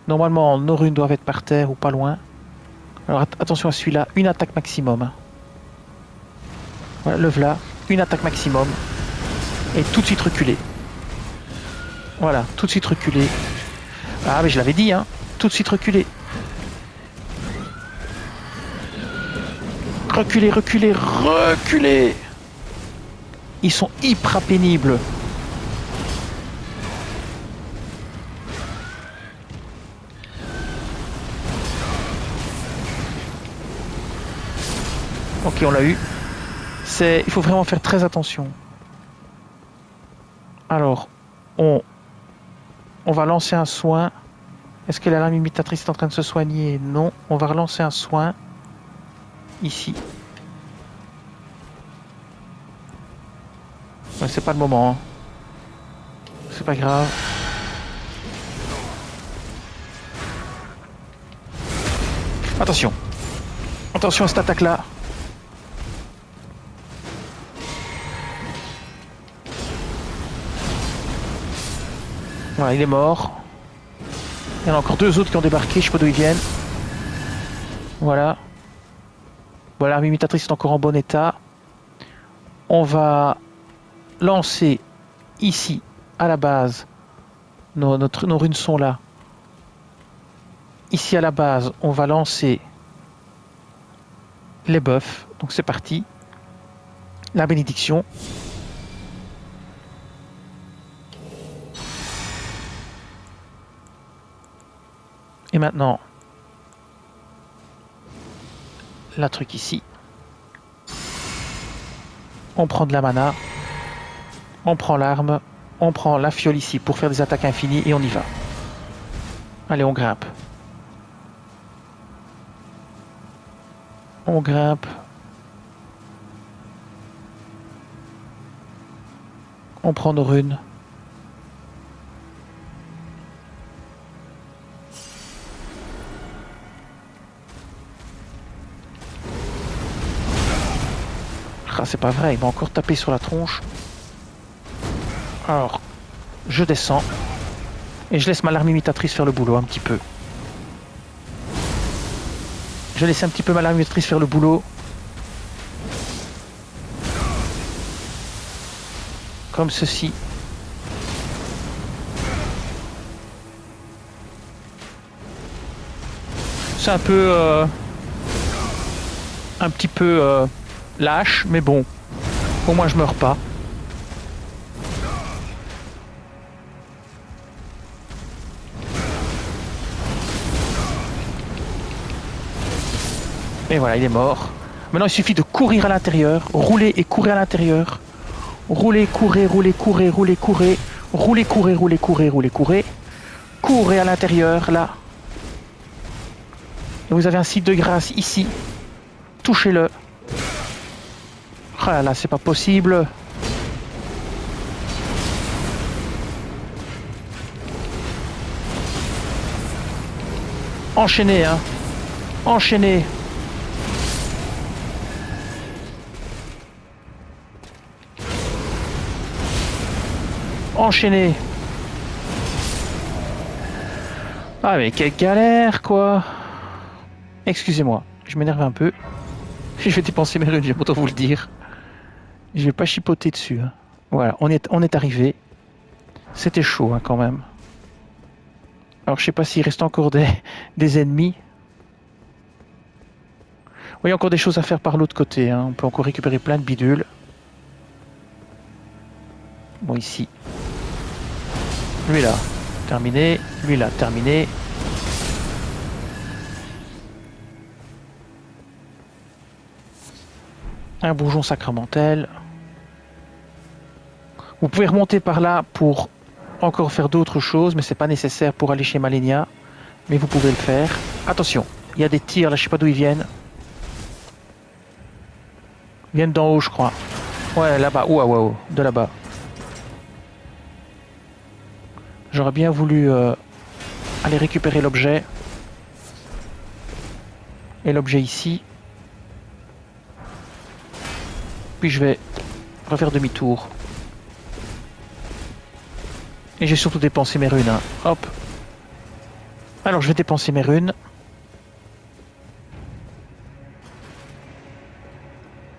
Normalement, nos runes doivent être par terre ou pas loin. Alors attention à celui-là, une attaque maximum. Voilà, le voilà, une attaque maximum. Et tout de suite reculer. Voilà, tout de suite reculer. Ah mais je l'avais dit, hein. Tout de suite reculer. Reculer, reculer, reculer. Ils sont hyper pénibles. Ok, on l'a eu. Il faut vraiment faire très attention. Alors, on va lancer un soin. Est-ce que la lame imitatrice est en train de se soigner? Non. On va relancer un soin. Ici. Ouais, c'est pas le moment. Hein. C'est pas grave. Attention. Attention à cette attaque-là. Voilà, il est mort. Il y en a encore deux autres qui ont débarqué, je sais pas d'où ils viennent. Voilà. Voilà, l'arme imitatrice est encore en bon état. On va lancer ici, à la base, nos runes sont là. Ici à la base, on va lancer les buffs. Donc c'est parti. La bénédiction. Et maintenant, la truc ici. On prend de la mana. On prend l'arme. On prend la fiole ici pour faire des attaques infinies et on y va. Allez, on grimpe. On grimpe. On prend nos runes. Ah, c'est pas vrai, il m'a encore tapé sur la tronche. Alors, je descends. Et je laisse ma larme imitatrice faire le boulot un petit peu. Je laisse un petit peu ma larme imitatrice faire le boulot. Comme ceci. C'est un peu... un petit peu lâche, mais bon. Au moins je meurs pas. Et voilà, il est mort. Maintenant, il suffit de courir à l'intérieur, rouler et courir à l'intérieur. Rouler, courir, rouler, courir, rouler, courir. Rouler, courir, rouler, courir, rouler, courir. Courez à l'intérieur, là. Et vous avez un site de grâce ici. Touchez-le. Ah là, c'est pas possible. Enchaînez, hein. Enchaînez. Enchaînez. Ah mais quelle galère, quoi. Excusez-moi, je m'énerve un peu. Je vais dépenser mes runes, j'ai autant vous le dire. Je vais pas chipoter dessus. Hein. Voilà, on est arrivé. C'était chaud hein, quand même. Alors je sais pas s'il reste encore des ennemis. Oui, il y a encore des choses à faire par l'autre côté. Hein. On peut encore récupérer plein de bidules. Bon, ici. Lui là, terminé. Lui là, terminé. Un bourgeon sacramentel. Vous pouvez remonter par là pour encore faire d'autres choses, mais c'est pas nécessaire pour aller chez Malenia. Mais vous pouvez le faire. Attention, il y a des tirs là, je sais pas d'où ils viennent. Ils viennent d'en haut, je crois. Ouais, là-bas. Ouah, de là-bas. J'aurais bien voulu aller récupérer l'objet. Et l'objet ici. Puis je vais refaire demi-tour. Et j'ai surtout dépensé mes runes. Hein. Hop. Alors je vais dépenser mes runes.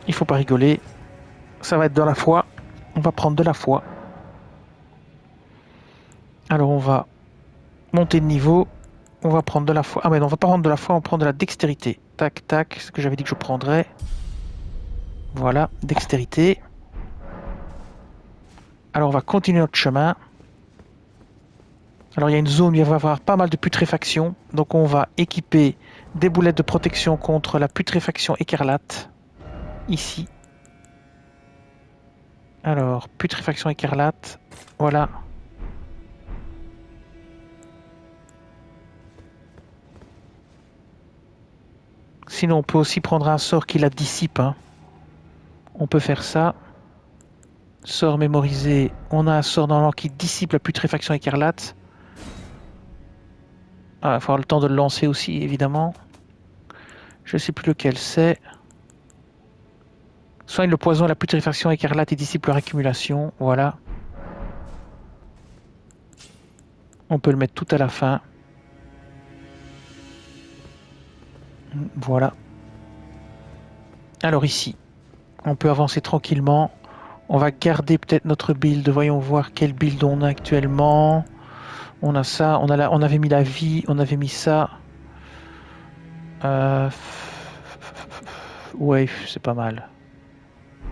Il faut pas rigoler. Ça va être de la foi. On va prendre de la foi. Alors on va monter de niveau. On va prendre de la foi. Ah mais non, on va pas prendre de la foi, on va prendre de la dextérité. Tac, tac, ce que j'avais dit que je prendrais. Voilà, dextérité. Alors on va continuer notre chemin. Alors il y a une zone où il va y avoir pas mal de putréfaction. Donc on va équiper des boulettes de protection contre la putréfaction écarlate. Ici. Alors, putréfaction écarlate. Voilà. Sinon on peut aussi prendre un sort qui la dissipe. Hein. On peut faire ça. Sort mémorisé. On a un sort normalement qui dissipe la putréfaction écarlate. Ah, il va falloir le temps de le lancer aussi, évidemment. Je ne sais plus lequel c'est. Soigne le poison, la putréfaction écarlate et dissipe leur accumulation. Voilà. On peut le mettre tout à la fin. Voilà. Alors ici, on peut avancer tranquillement. On va garder peut-être notre build. Voyons voir quel build on a actuellement. On a ça, on avait mis la vie, on avait mis ça. Ouais, c'est pas mal.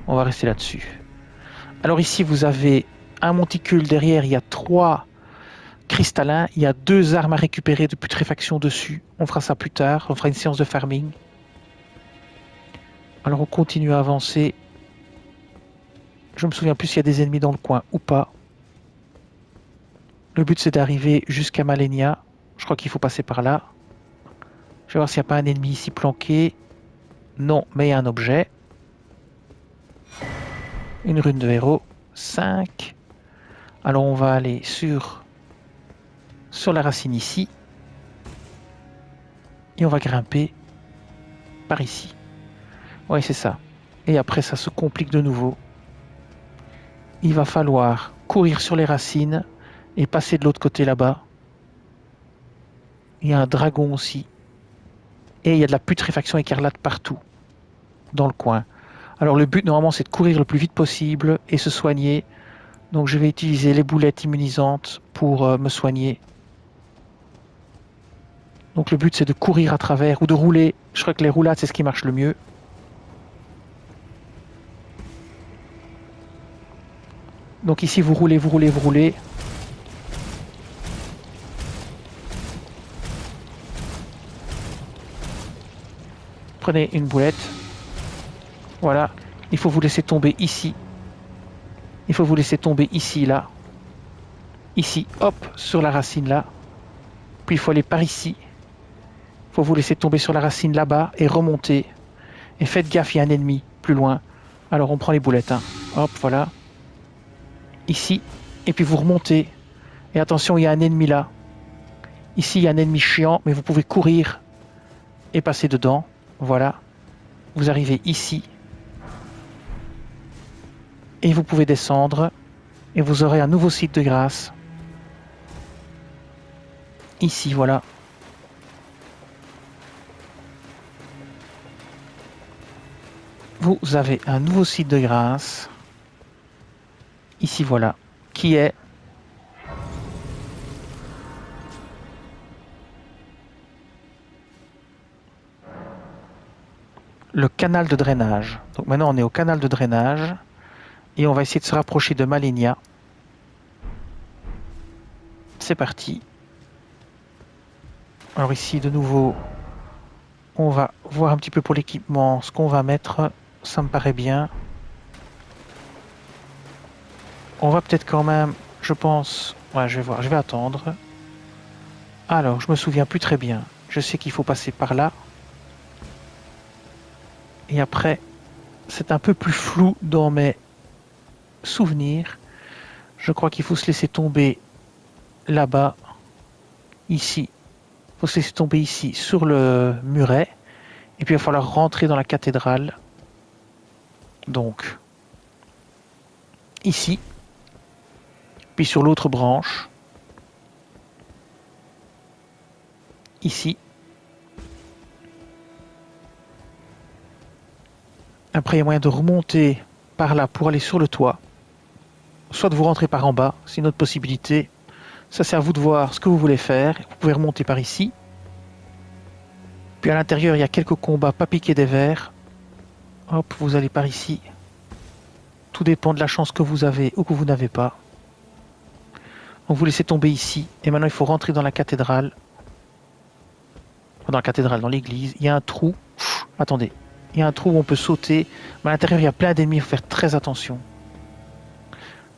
On va rester là-dessus. Alors ici, vous avez un monticule derrière. Il y a 3 cristallins. Il y a 2 armes à récupérer de putréfaction dessus. On fera ça plus tard. On fera une séance de farming. Alors on continue à avancer. Je me souviens plus s'il y a des ennemis dans le coin ou pas. Le but c'est d'arriver jusqu'à Malenia. Je crois qu'il faut passer par là. Je vais voir s'il n'y a pas un ennemi ici planqué. Non, mais il y a un objet. Une rune de héros. 5. Alors on va aller sur la racine ici. Et on va grimper par ici. Ouais, c'est ça. Et après ça se complique de nouveau. Il va falloir courir sur les racines et passer de l'autre côté là-bas. Il y a un dragon aussi. Et il y a de la putréfaction écarlate partout, dans le coin. Alors le but normalement c'est de courir le plus vite possible et se soigner. Donc je vais utiliser les boulettes immunisantes pour me soigner. Donc le but c'est de courir à travers ou de rouler. Je crois que les roulades c'est ce qui marche le mieux. Donc ici vous roulez, vous roulez, vous roulez. Prenez une boulette. Voilà. Il faut vous laisser tomber ici. Il faut vous laisser tomber ici, là. Ici, hop, sur la racine là. Puis il faut aller par ici. Il faut vous laisser tomber sur la racine là-bas et remonter. Et faites gaffe, il y a un ennemi plus loin. Alors on prend les boulettes. Hein. Hop, voilà. Ici. Et puis vous remontez. Et attention, il y a un ennemi là. Ici, il y a un ennemi chiant, mais vous pouvez courir et passer dedans. Voilà. Vous arrivez ici. Et vous pouvez descendre. Et vous aurez un nouveau site de grâce. Ici, voilà. Vous avez un nouveau site de grâce. Ici, voilà. Qui est le canal de drainage. Donc maintenant, on est au canal de drainage. Et on va essayer de se rapprocher de Malenia. C'est parti. Alors ici, de nouveau, on va voir un petit peu pour l'équipement ce qu'on va mettre. Ça me paraît bien. On va peut-être quand même, je pense... Ouais, je vais voir, je vais attendre. Alors, je me souviens plus très bien. Je sais qu'il faut passer par là. Et après, c'est un peu plus flou dans mes souvenirs. Je crois qu'il faut se laisser tomber là-bas, ici. Il faut se laisser tomber ici, sur le muret. Et puis il va falloir rentrer dans la cathédrale. Donc, ici. Puis sur l'autre branche. Ici. Après, il y a moyen de remonter par là pour aller sur le toit. Soit de vous rentrer par en bas, c'est une autre possibilité. Ça, c'est à vous de voir ce que vous voulez faire. Vous pouvez remonter par ici. Puis à l'intérieur, il y a quelques combats pas piqués des verres. Hop, vous allez par ici. Tout dépend de la chance que vous avez ou que vous n'avez pas. Donc vous laissez tomber ici. Et maintenant, il faut rentrer dans la cathédrale. Dans la cathédrale, dans l'église. Il y a un trou. Attendez. Il y a un trou où on peut sauter. Mais à l'intérieur, il y a plein d'ennemis. Il faut faire très attention.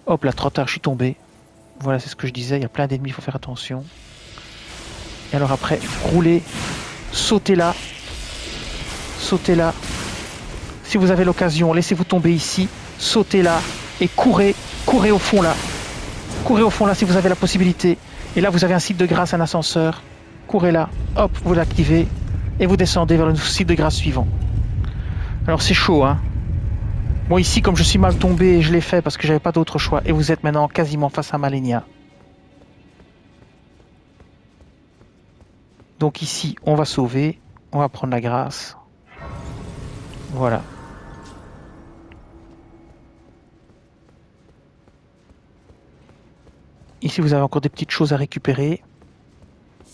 Hop là, trop tard, je suis tombé. Voilà, c'est ce que je disais. Il y a plein d'ennemis, il faut faire attention. Et alors après, roulez. Sautez là. Sautez là. Si vous avez l'occasion, laissez-vous tomber ici. Sautez là. Et courez. Courez au fond là. Courez au fond là si vous avez la possibilité. Et là, vous avez un site de grâce, un ascenseur. Courez là. Hop, vous l'activez. Et vous descendez vers le site de grâce suivant. Alors c'est chaud, hein. Moi ici, comme je suis mal tombé, je l'ai fait parce que j'avais pas d'autre choix. Et vous êtes maintenant quasiment face à Malenia. Donc ici, on va sauver. On va prendre la grâce. Voilà. Ici, vous avez encore des petites choses à récupérer.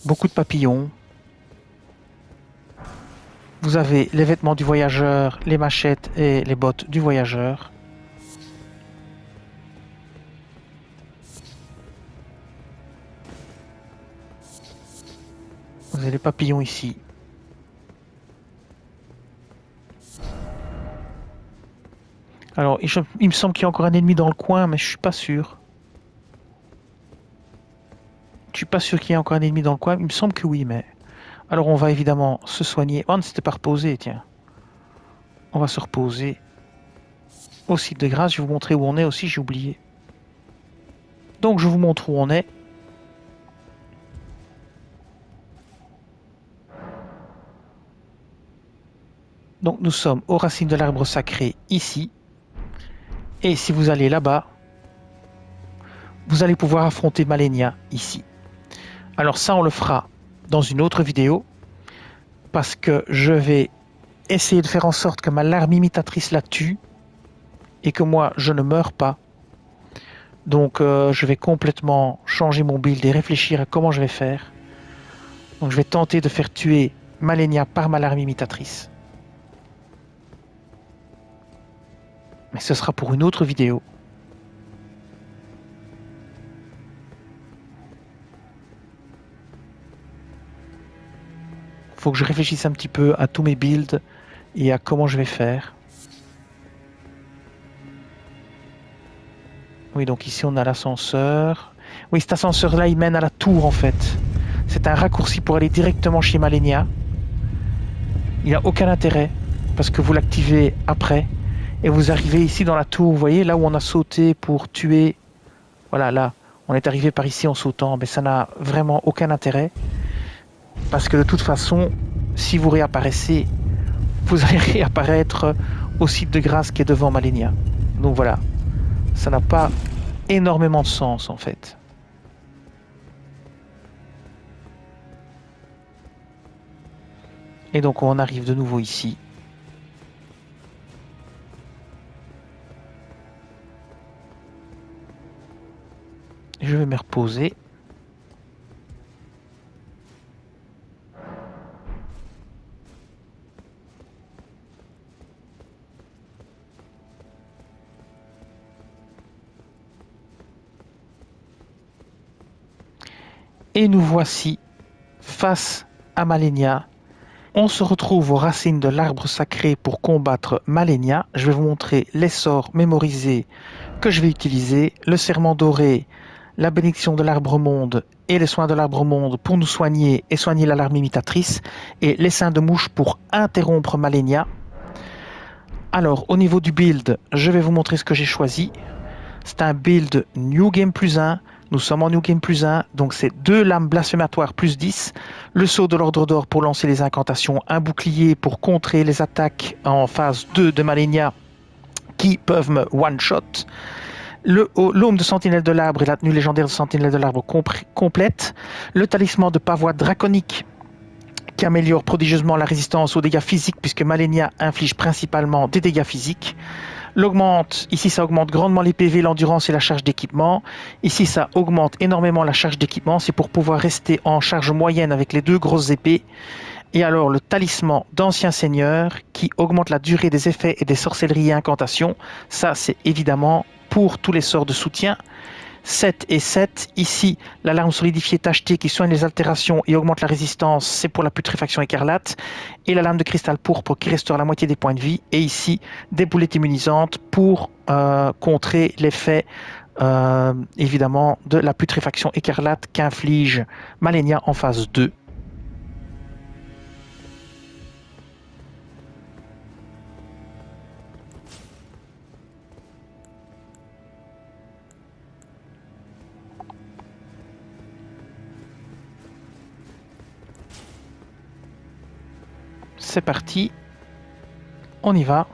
Beaucoup de papillons. Vous avez les vêtements du voyageur, les machettes et les bottes du voyageur. Vous avez les papillons ici. Alors, il me semble qu'il y a encore un ennemi dans le coin, mais je suis pas sûr. Je suis pas sûr qu'il y ait encore un ennemi dans le coin. Il me semble que oui, mais... Alors, on va évidemment se soigner. Oh, on ne s'était pas reposé, tiens. On va se reposer au site de grâce. Je vais vous montrer où on est aussi, j'ai oublié. Donc, je vous montre où on est. Donc, nous sommes aux racines de l'arbre sacré, ici. Et si vous allez là-bas, vous allez pouvoir affronter Malenia, ici. Alors ça, on le fera dans une autre vidéo, parce que je vais essayer de faire en sorte que ma larme imitatrice la tue, et que moi, je ne meure pas. Donc, je vais complètement changer mon build et réfléchir à comment je vais faire. Donc, je vais tenter de faire tuer Malenia par ma larme imitatrice. Mais ce sera pour une autre vidéo. Faut que je réfléchisse un petit peu à tous mes builds et à comment je vais faire. Oui, donc ici on a l'ascenseur. Oui, cet ascenseur-là, il mène à la tour en fait. C'est un raccourci pour aller directement chez Malenia. Il n'y a aucun intérêt parce que vous l'activez après. Et vous arrivez ici dans la tour, vous voyez, là où on a sauté pour tuer. Voilà, là, on est arrivé par ici en sautant. Mais ça n'a vraiment aucun intérêt. Parce que de toute façon, si vous réapparaissez, vous allez réapparaître au site de grâce qui est devant Malenia. Donc voilà, ça n'a pas énormément de sens en fait. Et donc on arrive de nouveau ici. Je vais me reposer. Et nous voici face à Malenia. On se retrouve aux racines de l'arbre sacré pour combattre Malenia. Je vais vous montrer les sorts mémorisés que je vais utiliser. Le serment doré, la bénédiction de l'arbre-monde et les soins de l'arbre-monde pour nous soigner et soigner l'alarme imitatrice, et l'essaim de mouche pour interrompre Malenia. Alors, au niveau du build, je vais vous montrer ce que j'ai choisi. C'est un build New Game plus 1. Nous sommes en New Game plus 1, donc c'est 2 lames blasphématoires plus 10, le sceau de l'ordre d'or pour lancer les incantations, un bouclier pour contrer les attaques en phase 2 de Malenia qui peuvent me one-shot, l'aume de sentinelle de l'arbre et la tenue légendaire de sentinelle de l'arbre complète, le talisman de pavois draconique qui améliore prodigieusement la résistance aux dégâts physiques puisque Malenia inflige principalement des dégâts physiques. Ici ça augmente grandement les PV, l'endurance et la charge d'équipement. Ici ça augmente énormément la charge d'équipement, c'est pour pouvoir rester en charge moyenne avec les 2 grosses épées. Et alors le talisman d'ancien seigneur qui augmente la durée des effets et des sorcelleries et incantations. Ça c'est évidemment pour tous les sorts de soutien. 7 et 7, ici l'alarme solidifiée tachetée qui soigne les altérations et augmente la résistance, c'est pour la putréfaction écarlate, et la lame de cristal pourpre qui restaure la moitié des points de vie, et ici des boulettes immunisantes pour contrer l'effet évidemment de la putréfaction écarlate qu'inflige Malenia en phase 2. C'est parti, on y va,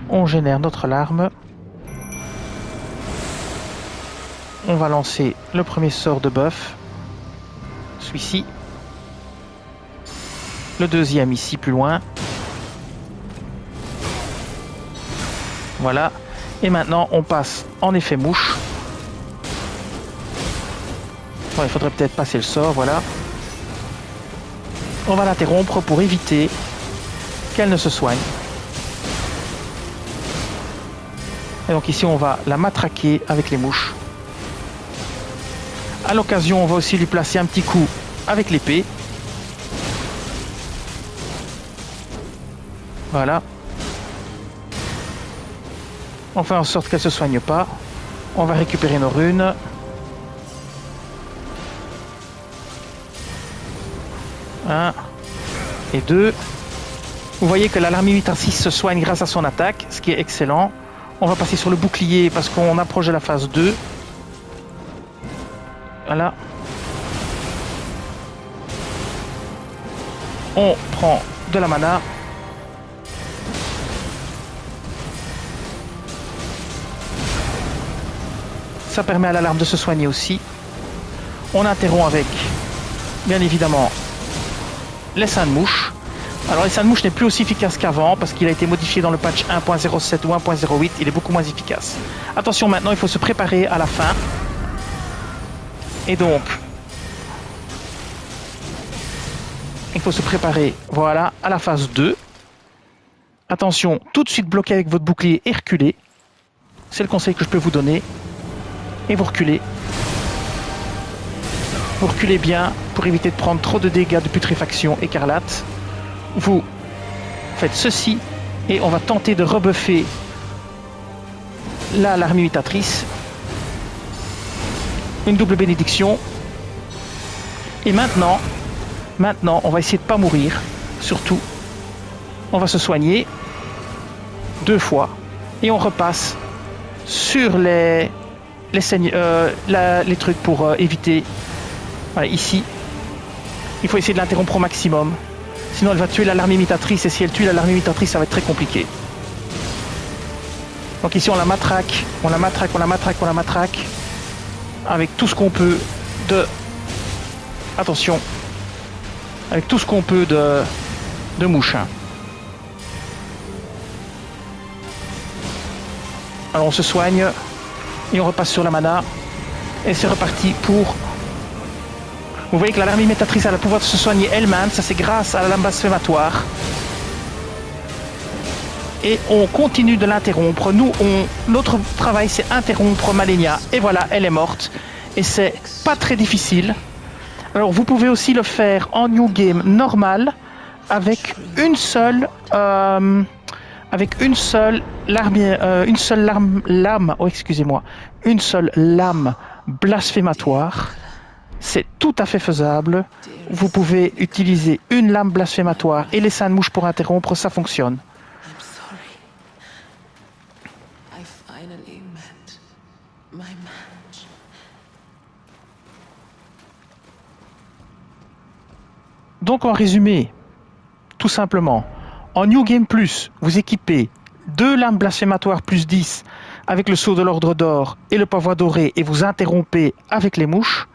on génère notre larme, on va lancer le premier sort de buff, celui-ci, le deuxième ici plus loin, voilà, et maintenant on passe en effet mouche, bon, il faudrait peut-être passer le sort, voilà. On va l'interrompre pour éviter qu'elle ne se soigne. Et donc ici on va la matraquer avec les mouches. À l'occasion on va aussi lui placer un petit coup avec l'épée. Voilà. On fait en sorte qu'elle ne se soigne pas. On va récupérer nos runes. Un et 2. Vous voyez que l'alarme imitatrice se soigne grâce à son attaque, ce qui est excellent. On va passer sur le bouclier parce qu'on approche de la phase 2. Voilà. On prend de la mana. Ça permet à l'alarme de se soigner aussi. On interrompt avec, bien évidemment, l'essaim de mouche. Alors l'essaim de mouche n'est plus aussi efficace qu'avant parce qu'il a été modifié dans le patch 1.07 ou 1.08, il est beaucoup moins efficace. Attention, maintenant il faut se préparer à la fin. Et donc, il faut se préparer, voilà, à la phase 2. Attention, tout de suite bloquer avec votre bouclier et reculer. C'est le conseil que je peux vous donner. Et vous reculez. Vous reculez bien pour éviter de prendre trop de dégâts de putréfaction écarlate. Vous faites ceci et on va tenter de rebuffer l'alarme imitatrice. Une double bénédiction. Et maintenant, on va essayer de ne pas mourir. Surtout, on va se soigner 2 fois et on repasse sur les trucs pour éviter. Voilà, ici, il faut essayer de l'interrompre au maximum. Sinon, elle va tuer l'alarme imitatrice. Et si elle tue l'alarme imitatrice, ça va être très compliqué. Donc ici, on la matraque, on la matraque, on la matraque, on la matraque. Avec tout ce qu'on peut de... Attention. Avec tout ce qu'on peut de mouche. Alors, on se soigne. Et on repasse sur la mana. Et c'est reparti pour... Vous voyez que l'alarme imitatrice a le pouvoir de se soigner elle-même. Ça, c'est grâce à la lame blasphématoire. Et on continue de l'interrompre. Nous, notre travail, c'est interrompre Malenia. Et voilà, elle est morte. Et c'est pas très difficile. Alors, vous pouvez aussi le faire en New Game normal. Avec une seule avec une seule lame blasphématoire. C'est tout à fait faisable. Vous pouvez utiliser une lame blasphématoire et les seins de mouche pour interrompre, ça fonctionne. I'm sorry. I finally met my match. Donc en résumé, tout simplement, en New Game Plus, vous équipez 2 lames blasphématoires plus 10 avec le sceau de l'ordre d'or et le pavois doré et vous interrompez avec les mouches.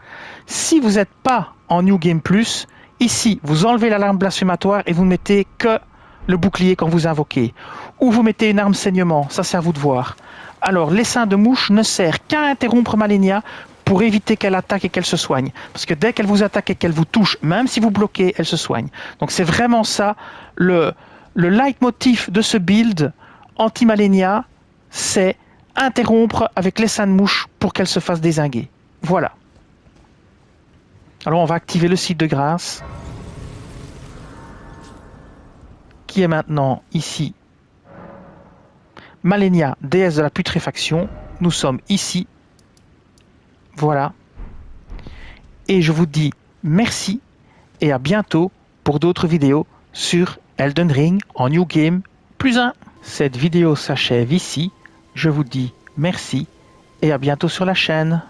Si vous n'êtes pas en New Game Plus, ici, vous enlevez la lame blasphématoire et vous ne mettez que le bouclier quand vous invoquez. Ou vous mettez une arme saignement, ça c'est à vous de voir. Alors, l'essaim de mouche ne sert qu'à interrompre Malenia pour éviter qu'elle attaque et qu'elle se soigne. Parce que dès qu'elle vous attaque et qu'elle vous touche, même si vous bloquez, elle se soigne. Donc c'est vraiment ça, le leitmotiv de ce build anti-Malenia, c'est interrompre avec l'essaim de mouche pour qu'elle se fasse dézinguer. Voilà. Alors on va activer le site de grâce, qui est maintenant ici. Malenia, déesse de la putréfaction. Nous sommes ici. Voilà. Et je vous dis merci et à bientôt pour d'autres vidéos sur Elden Ring en New Game plus 1. Cette vidéo s'achève ici. Je vous dis merci et à bientôt sur la chaîne.